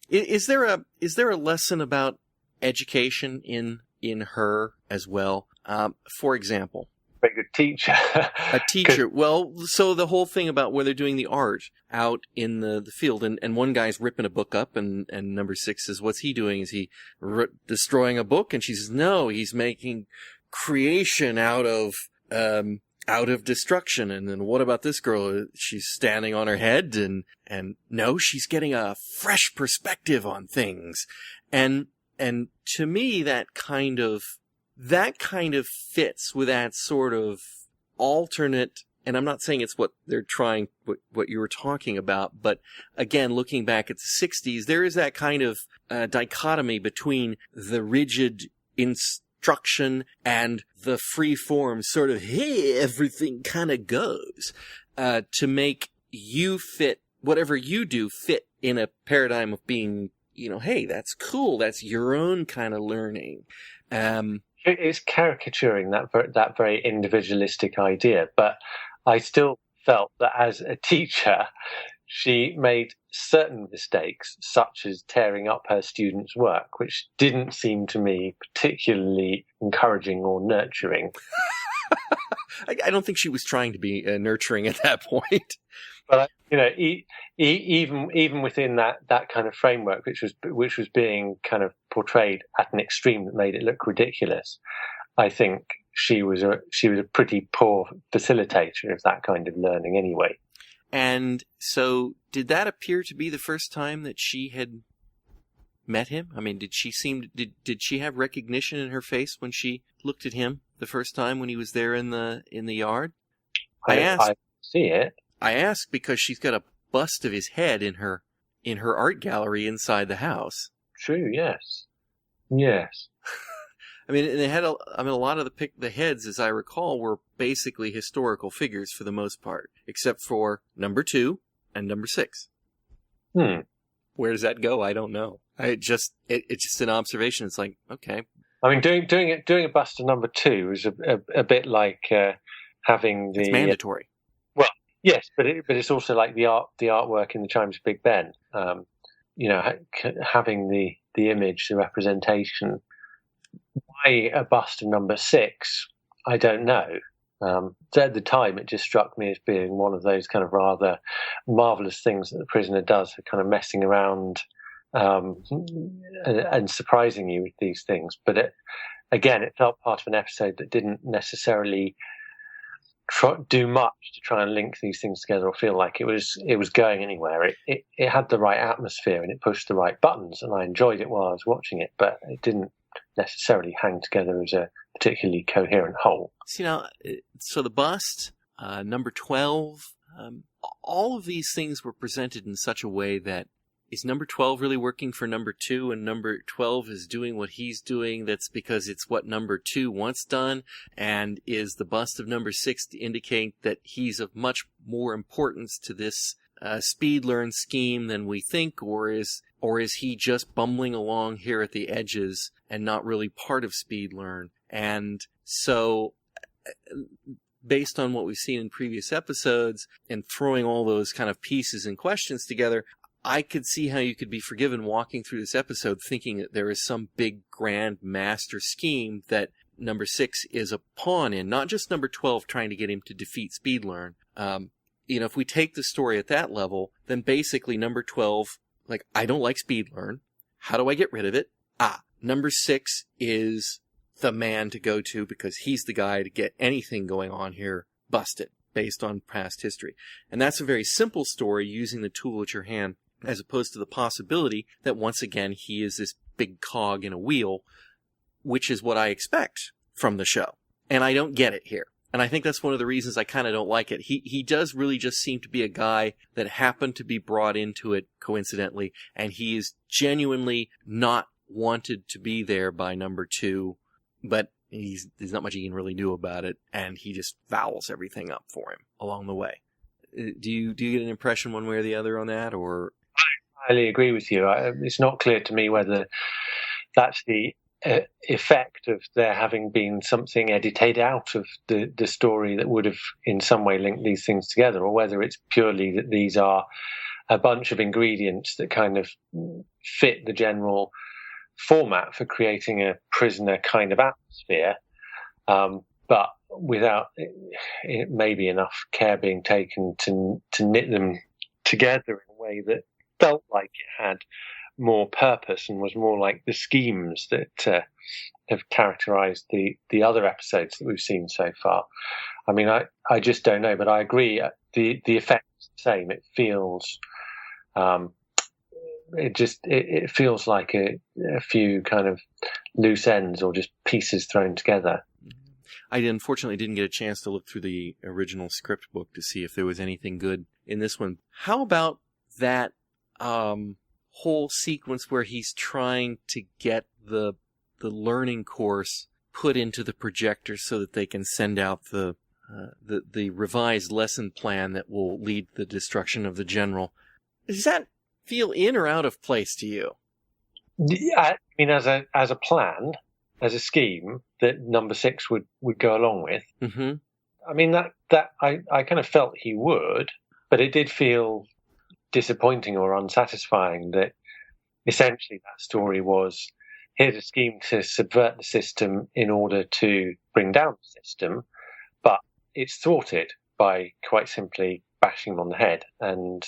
Is there a lesson about education in her as well? For example, very good teacher. A teacher. Well, so the whole thing about where they're doing the art out in the field, and one guy's ripping a book up, and number 6 says, what's he doing? Is he destroying a book? And she says, no, he's making creation out of destruction. And then what about this girl? She's standing on her head, and no, she's getting a fresh perspective on things. And to me, that kind of fits with that sort of alternate, and I'm not saying it's what they're trying, what you were talking about, but again, looking back at the 60s, there is that kind of dichotomy between the rigid instruction and the free form sort of, hey, everything kind of goes, to make you fit, whatever you do fit in a paradigm of being, hey, that's cool, that's your own kind of learning. It's caricaturing that very individualistic idea, but I still felt that as a teacher, she made certain mistakes, such as tearing up her students' work, which didn't seem to me particularly encouraging or nurturing. I don't think she was trying to be nurturing at that point. But even within that kind of framework, which was being kind of portrayed at an extreme that made it look ridiculous, I think she was a pretty poor facilitator of that kind of learning anyway. And so, did that appear to be the first time that she had met him? I mean, did she have recognition in her face when she looked at him the first time when he was there in the yard? I see it. I ask because she's got a bust of his head in her art gallery inside the house. True. Yes. Yes. I mean, they had a lot of the heads, as I recall, were basically historical figures for the most part, except for number 2 and number 6. Where does that go? I don't know. It's just an observation. It's like, okay. I mean, doing a bust of number 2 is a bit like having the. It's mandatory. Yes, but it's also like the artwork in the Chimes of Big Ben. Having the image, the representation. Why a bust of number 6? I don't know. At the time, it just struck me as being one of those kind of rather marvelous things that the prisoner does, for kind of messing around and surprising you with these things. But it felt part of an episode that didn't necessarily do much to try and link these things together or feel like it was going anywhere. It had the right atmosphere and it pushed the right buttons, and I enjoyed it while I was watching it, but it didn't necessarily hang together as a particularly coherent whole. So the bust, number 12, all of these things were presented in such a way that, is number 12 really working for number 2, and number 12 is doing what he's doing? That's because it's what number 2 wants done. And is the bust of number 6 to indicate that he's of much more importance to this speed learn scheme than we think, or is he just bumbling along here at the edges and not really part of speed learn? And so, based on what we've seen in previous episodes and throwing all those kind of pieces and questions together, I could see how you could be forgiven walking through this episode thinking that there is some big grand master scheme that number 6 is a pawn in, not just number 12 trying to get him to defeat speed learn. If we take the story at that level, then basically number 12, like, I don't like speed learn. How do I get rid of it? Number 6 is the man to go to because he's the guy to get anything going on here busted based on past history. And that's a very simple story using the tool at your hand, as opposed to the possibility that once again he is this big cog in a wheel, which is what I expect from the show. And I don't get it here. And I think that's one of the reasons I kind of don't like it. He does really just seem to be a guy that happened to be brought into it coincidentally, and he is genuinely not wanted to be there by number 2, but there's not much he can really do about it, and he just fouls everything up for him along the way. Do you get an impression one way or the other on that, or? entirely agree with you. It's not clear to me whether that's the effect of there having been something edited out of the story that would have in some way linked these things together, or whether it's purely that these are a bunch of ingredients that kind of fit the general format for creating a prisoner kind of atmosphere, but without it maybe enough care being taken to knit them together in a way that felt like it had more purpose and was more like the schemes that have characterized the other episodes that we've seen so far. I mean, I just don't know, but I agree. The effect is the same. It feels, it feels like a few kind of loose ends or just pieces thrown together. I unfortunately didn't get a chance to look through the original script book to see if there was anything good in this one. How about that whole sequence where he's trying to get the learning course put into the projector so that they can send out the revised lesson plan that will lead to the destruction of the general? Does that feel in or out of place to you? I mean, as a plan, as a scheme that Number 6 would go along with. Mm-hmm. I mean, that I kind of felt he would, but it did feel disappointing or unsatisfying that essentially that story was, here's a scheme to subvert the system in order to bring down the system, but it's thwarted by quite simply bashing them on the head. And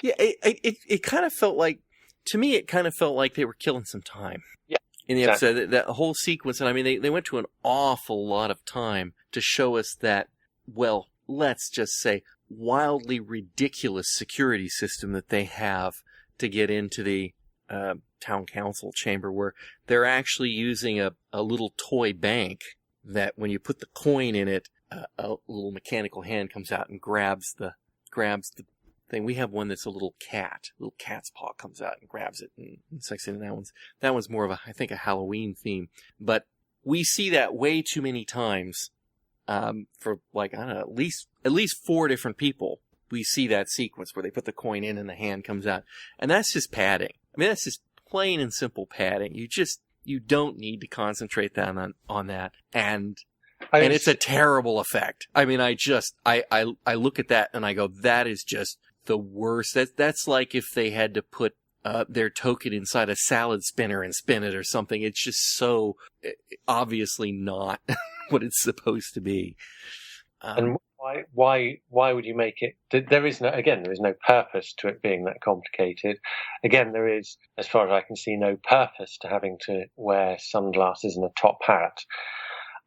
yeah, it kind of felt like, to me, it kind of felt like they were killing some time. Yeah. In the exactly. episode, that whole sequence, and I mean, they went to an awful lot of time to show us that, well, let's just say, wildly ridiculous security system that they have to get into the town council chamber, where they're actually using a little toy bank that when you put the coin in it, a little mechanical hand comes out and grabs the thing. We have one that's a little cat's paw comes out and grabs it and sucks it in. That one's more of I think a Halloween theme, but we see that way too many times. For like, I don't know, at least 4 different people, we see that sequence where they put the coin in and the hand comes out. And that's just padding. I mean, that's just plain and simple padding. You don't need to concentrate on that. And it's a terrible effect. I mean, I look at that and I go, that is just the worst. That's like if they had to put their token inside a salad spinner and spin it or something. It's just so obviously not what it's supposed to be. And why would you make it? There is no purpose to it being that complicated. Again, there is, as far as I can see, no purpose to having to wear sunglasses and a top hat,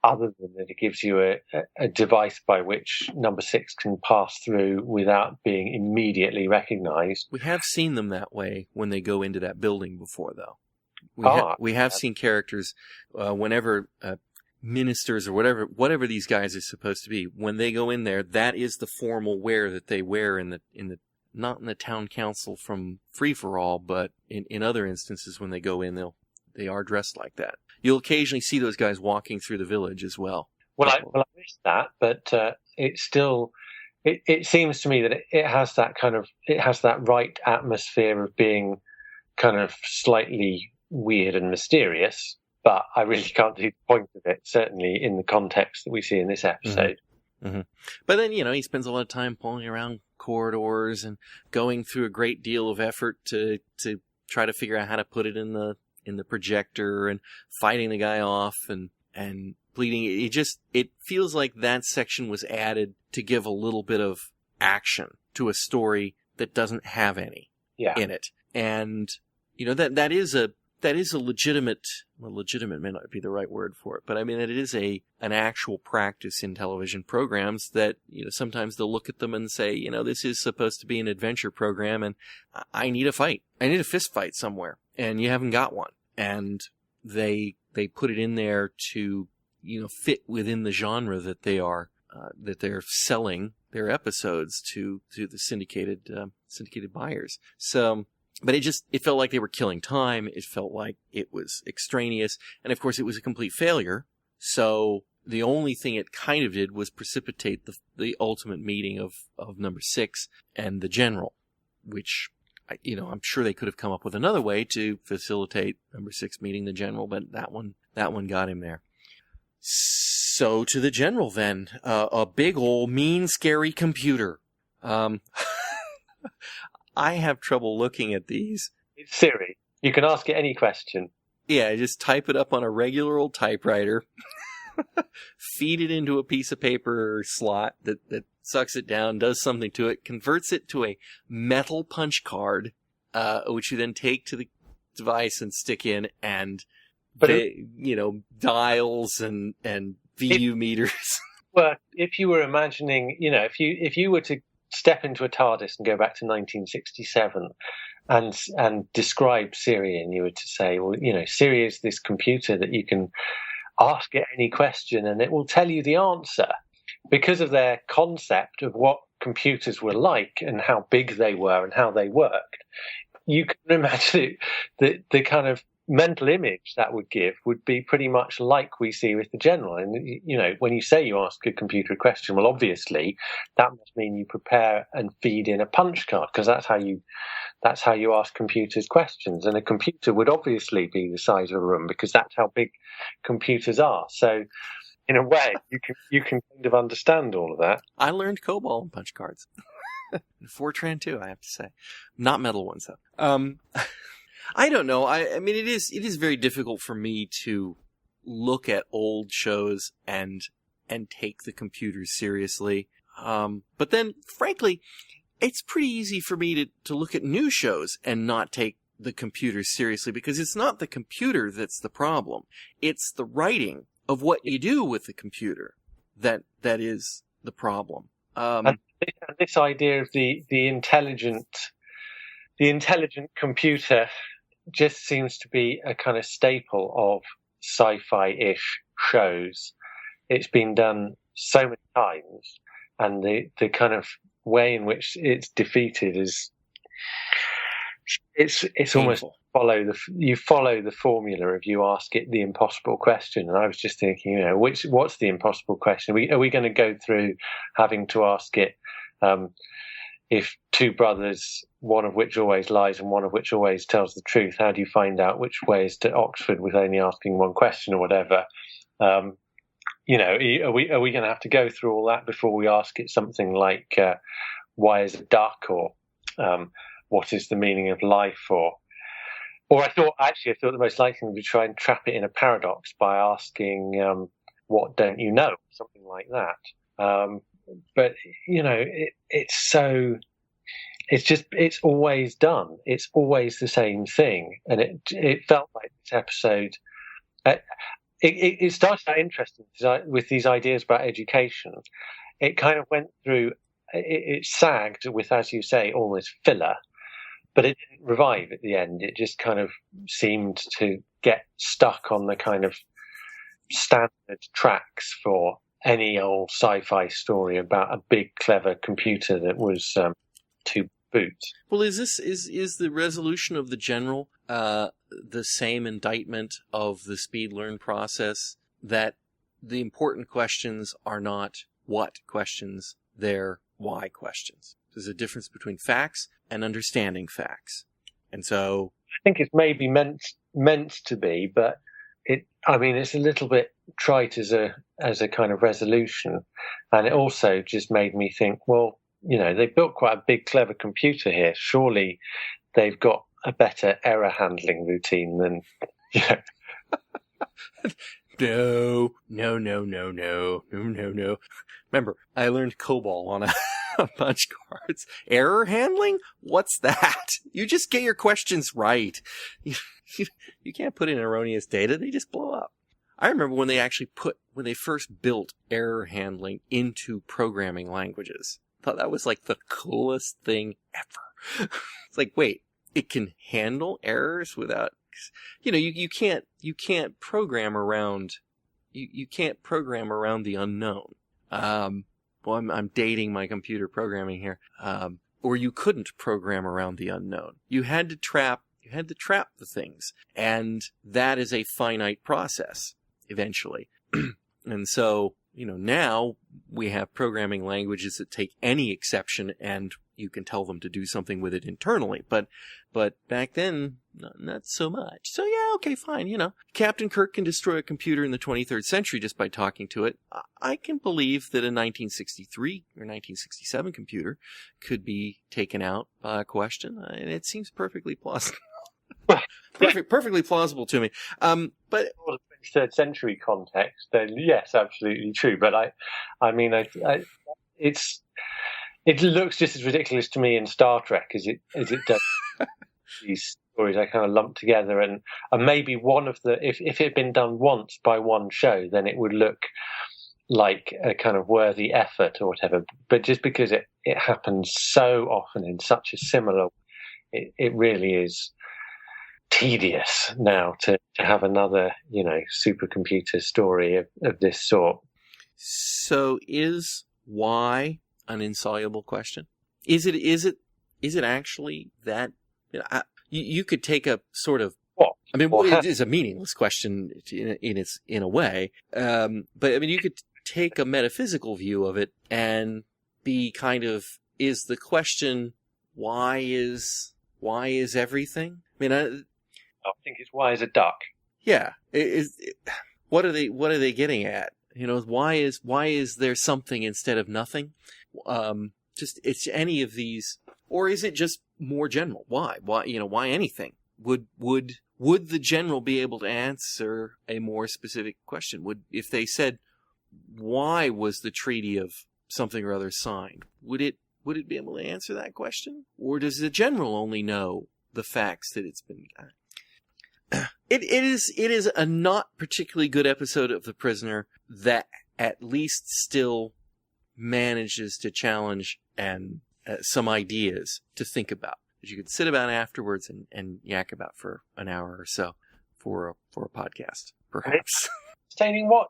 other than that it gives you a device by which Number 6 can pass through without being immediately recognized. We have seen them that way when they go into that building before, though. We have seen characters, whenever ministers or whatever these guys are supposed to be, when they go in there, that is the formal wear that they wear in the not in the town council from Free for All, but in other instances when they go in, they are dressed like that. You'll occasionally see those guys walking through the village as well. Well, I missed that, but it still it seems to me that it has that right atmosphere of being kind of slightly weird and mysterious. But I really can't see the point of it, certainly in the context that we see in this episode. Mm-hmm. Mm-hmm. But then, he spends a lot of time pulling around corridors and going through a great deal of effort to try to figure out how to put it in the projector and fighting the guy off and bleeding. It feels like that section was added to give a little bit of action to a story that doesn't have any in it. And, that is a legitimate may not be the right word for it, but I mean, it is an actual practice in television programs that, sometimes they'll look at them and say, this is supposed to be an adventure program and I need a fight. I need a fist fight somewhere and you haven't got one. And they put it in there to, fit within the genre that they're selling their episodes to the syndicated buyers. So, but it felt like they were killing time. It felt like it was extraneous. And of course it was a complete failure. So the only thing it kind of did was precipitate the ultimate meeting of Number 6 and the general, which I'm sure they could have come up with another way to facilitate number 6 meeting the general, but that one got him there. So to the general then, a big old mean, scary computer. I have trouble looking at these. It's Siri. You can ask it any question. Yeah, just type it up on a regular old typewriter, feed it into a piece of paper slot that sucks it down, does something to it, converts it to a metal punch card, which you then take to the device and stick in, and dials and VU meters. Well, if you were imagining, if you were to step into a TARDIS and go back to 1967 and describe Siri, and you were to say, well, Siri is this computer that you can ask it any question and it will tell you the answer, because of their concept of what computers were like and how big they were and how they worked. You can imagine the kind of mental image that would give would be pretty much like we see with the general. And, when you say you ask a computer a question, well, obviously that must mean you prepare and feed in a punch card, because that's how you ask computers questions. And a computer would obviously be the size of a room, because that's how big computers are. So in a way, you can kind of understand all of that. I learned COBOL and punch cards. Fortran too, I have to say. Not metal ones, though. I don't know. I mean, it is very difficult for me to look at old shows and take the computers seriously. But then, frankly, it's pretty easy for me to look at new shows and not take the computers seriously, because it's not the computer that's the problem. It's the writing of what you do with the computer that is the problem. And this idea of the intelligent computer just seems to be a kind of staple of sci-fi-ish shows. It's been done so many times, and the kind of way in which it's defeated is it's almost follow the formula of you ask it the impossible question. And I was just thinking, what's the impossible question? Are we going to go through having to ask it if two brothers, one of which always lies and one of which always tells the truth, how do you find out which way is to Oxford with only asking one question or whatever? Are we going to have to go through all that before we ask it something like why is a duck, or what is the meaning of life, or I thought the most likely would be to try and trap it in a paradox by asking what don't you know, something like that. But it's always done. It's always the same thing, and it felt like this episode. It started out interesting with these ideas about education. It kind of went through. It sagged with, as you say, almost filler, but it didn't revive at the end. It just kind of seemed to get stuck on the kind of standard tracks for any old sci-fi story about a big, clever computer that was to boot. Well, is the resolution of the general the same indictment of the speed learn process, that the important questions are not what questions, they're why questions? There's a difference between facts and understanding facts. And so I think it's maybe meant to be, but it's a little bit trite as a kind of resolution. And it also just made me think, well, they built quite a big, clever computer here. Surely they've got a better error handling routine than, No. Remember, I learned COBOL on a punch cards. Error handling? What's that? You just get your questions right. You can't put in erroneous data. They just blow up. I remember when they first built error handling into programming languages. I thought that was like the coolest thing ever. It's like, wait, it can handle errors without, you can't program around, you can't program around the unknown. Well, I'm dating my computer programming here. Or you couldn't program around the unknown. You had to trap the things. And that is a finite process, eventually. And so now we have programming languages that take any exception and you can tell them to do something with it internally. But back then, not so much. So yeah, okay, fine. Captain Kirk can destroy a computer in the 23rd century just by talking to it. I can believe that a 1963 or 1967 computer could be taken out by a question, and it seems perfectly plausible. Perfectly plausible to me. But 23rd century context, then yes, absolutely true. But it looks just as ridiculous to me in Star Trek as it does these stories I kind of lump together, and maybe one of the if it had been done once by one show, then it would look like a kind of worthy effort or whatever. But just because it happens so often in such a similar, it really is tedious now to have another supercomputer story of this sort. So is why an insoluble question? Is it actually that? You could take a sort of. It is a meaningless question in a way. But you could take a metaphysical view of it and be kind of, is the question, why is everything? I think it's why is a duck. Yeah. What are they getting at? Why is there something instead of nothing? It's any of these, or is it just more general? Why anything? Would the general be able to answer a more specific question? If they said, why was the treaty of something or other signed? Would it be able to answer that question? Or does the general only know the facts that it's been? It is a not particularly good episode of The Prisoner that at least still manages to challenge and some ideas to think about that you could sit about afterwards and yak about for an hour or so for a podcast, perhaps. Entertaining watch,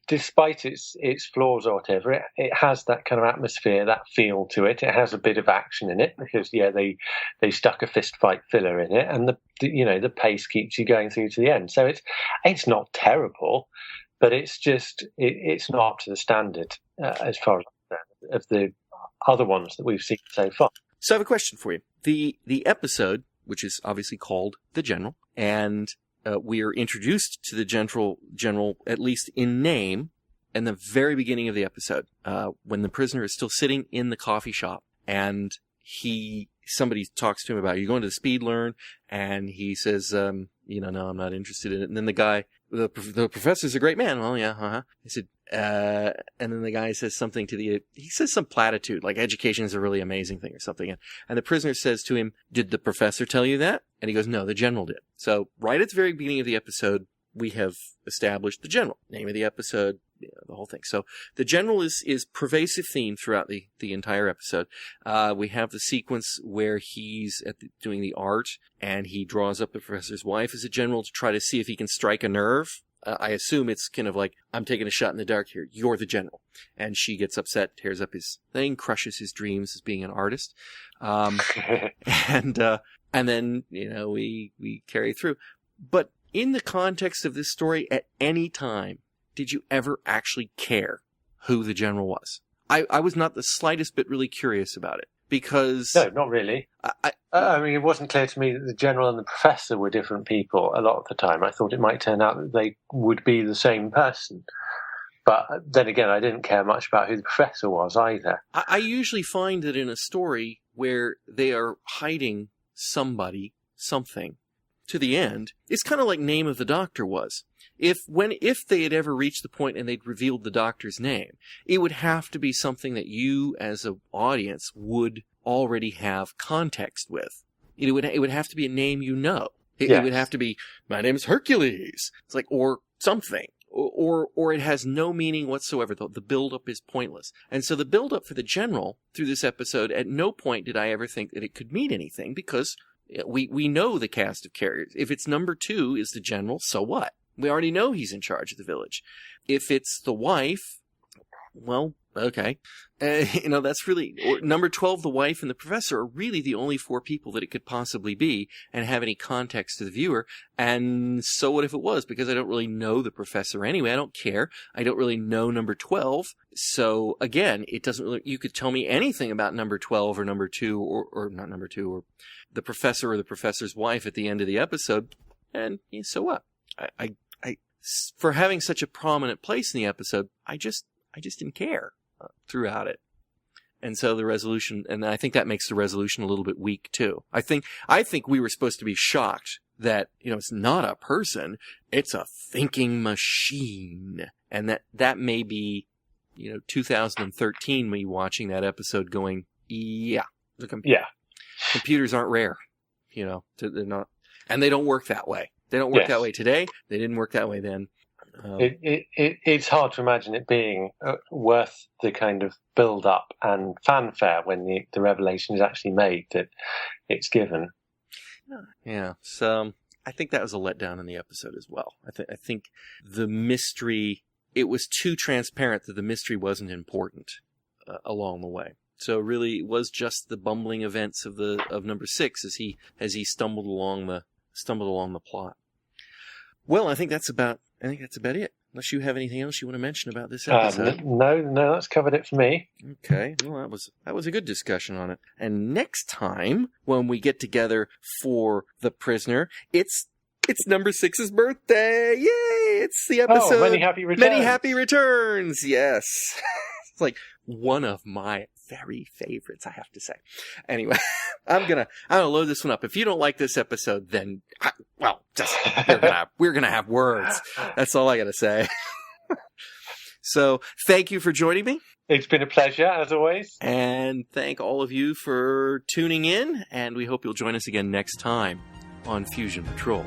despite its flaws or whatever, it has that kind of atmosphere, that feel to it. It has a bit of action in it because they stuck a fist fight filler in it, and the pace keeps you going through to the end. So it's not terrible, but it's just it's not up to the standard as far as of the other ones that we've seen so far. So I have a question for you. The episode, which is obviously called The General, and we are introduced to the general, at least in name, in the very beginning of the episode, when the prisoner is still sitting in the coffee shop, and somebody talks to him about, are you going to the speed learn? And he says, no, I'm not interested in it. And then the guy, the professor's a great man. Oh yeah, uh-huh. He said, and then the guy says something he says some platitude, like education is a really amazing thing or something. And the prisoner says to him, did the professor tell you that? And he goes, no, the general did. So right at the very beginning of the episode, we have established the general, name of the episode, the whole thing. So the general is pervasive theme throughout the entire episode. We have the sequence where he's doing the art, and he draws up the professor's wife as a general to try to see if he can strike a nerve. I assume it's kind of like, I'm taking a shot in the dark here. You're the general. And she gets upset, tears up his thing, crushes his dreams as being an artist. And then, we carry through. But in the context of this story, at any time, did you ever actually care who the general was? I was not the slightest bit really curious about it. Because... No, not really. It wasn't clear to me that the general and the professor were different people a lot of the time. I thought it might turn out that they would be the same person. But then again, I didn't care much about who the professor was either. I usually find that in a story where they are hiding something, to the end, it's kind of like Name of the Doctor was. If they had ever reached the point and they'd revealed the doctor's name, it would have to be something that you as an audience would already have context with. It would have to be a name you know. It would have to be, my name is Hercules. It's like, or something. Or it has no meaning whatsoever. The build-up is pointless. And so the build-up for the general through this episode, at no point did I ever think that it could mean anything, because we know the cast of characters. If it's number 2 is the general, so what? We already know he's in charge of the village. If it's the wife, well, Okay. That's really, number 12, the wife, and the professor are really the only 4 people that it could possibly be and have any context to the viewer. And so what if it was? Because I don't really know the professor anyway. I don't care. I don't really know number 12. So again, it doesn't really, you could tell me anything about number 12 or number 2 or not number 2 or the professor or the professor's wife at the end of the episode. And so what? I for having such a prominent place in the episode, I just didn't care throughout it. And so the resolution, and I think that makes the resolution a little bit weak too. I think we were supposed to be shocked that, it's not a person, it's a thinking machine. And that may be, 2013, me watching that episode going, yeah. Computers aren't rare, they're not, and they don't work that way. They don't work that way today. They didn't work that way then. It's hard to imagine it being worth the kind of build-up and fanfare when the revelation is actually made that it's given. Yeah, so I think that was a letdown in the episode as well. I think the mystery, it was too transparent that the mystery wasn't important along the way. So really, it was just the bumbling events of number 6 as he stumbled along the plot. Well, I think that's about it. Unless you have anything else you want to mention about this episode. No, that's covered it for me. Okay. Well, that was a good discussion on it. And next time, when we get together for The Prisoner, it's number 6's birthday. Yay! It's the episode. Oh, Many Happy Returns. Many Happy Returns. Yes. It's like one of my very favorites, I have to say. Anyway, I'm gonna load this one up. If you don't like this episode, then we're gonna have words. That's all I gotta say. So, thank you for joining me. It's been a pleasure, as always. And thank all of you for tuning in, and we hope you'll join us again next time on Fusion Patrol.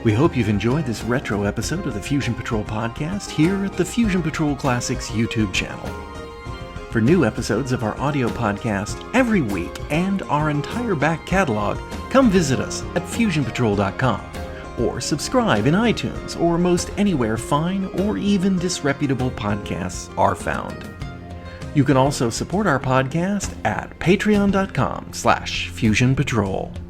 We hope you've enjoyed this retro episode of the Fusion Patrol podcast here at the Fusion Patrol Classics YouTube channel. For new episodes of our audio podcast every week and our entire back catalog, come visit us at fusionpatrol.com or subscribe in iTunes or most anywhere fine or even disreputable podcasts are found. You can also support our podcast at patreon.com/fusionpatrol.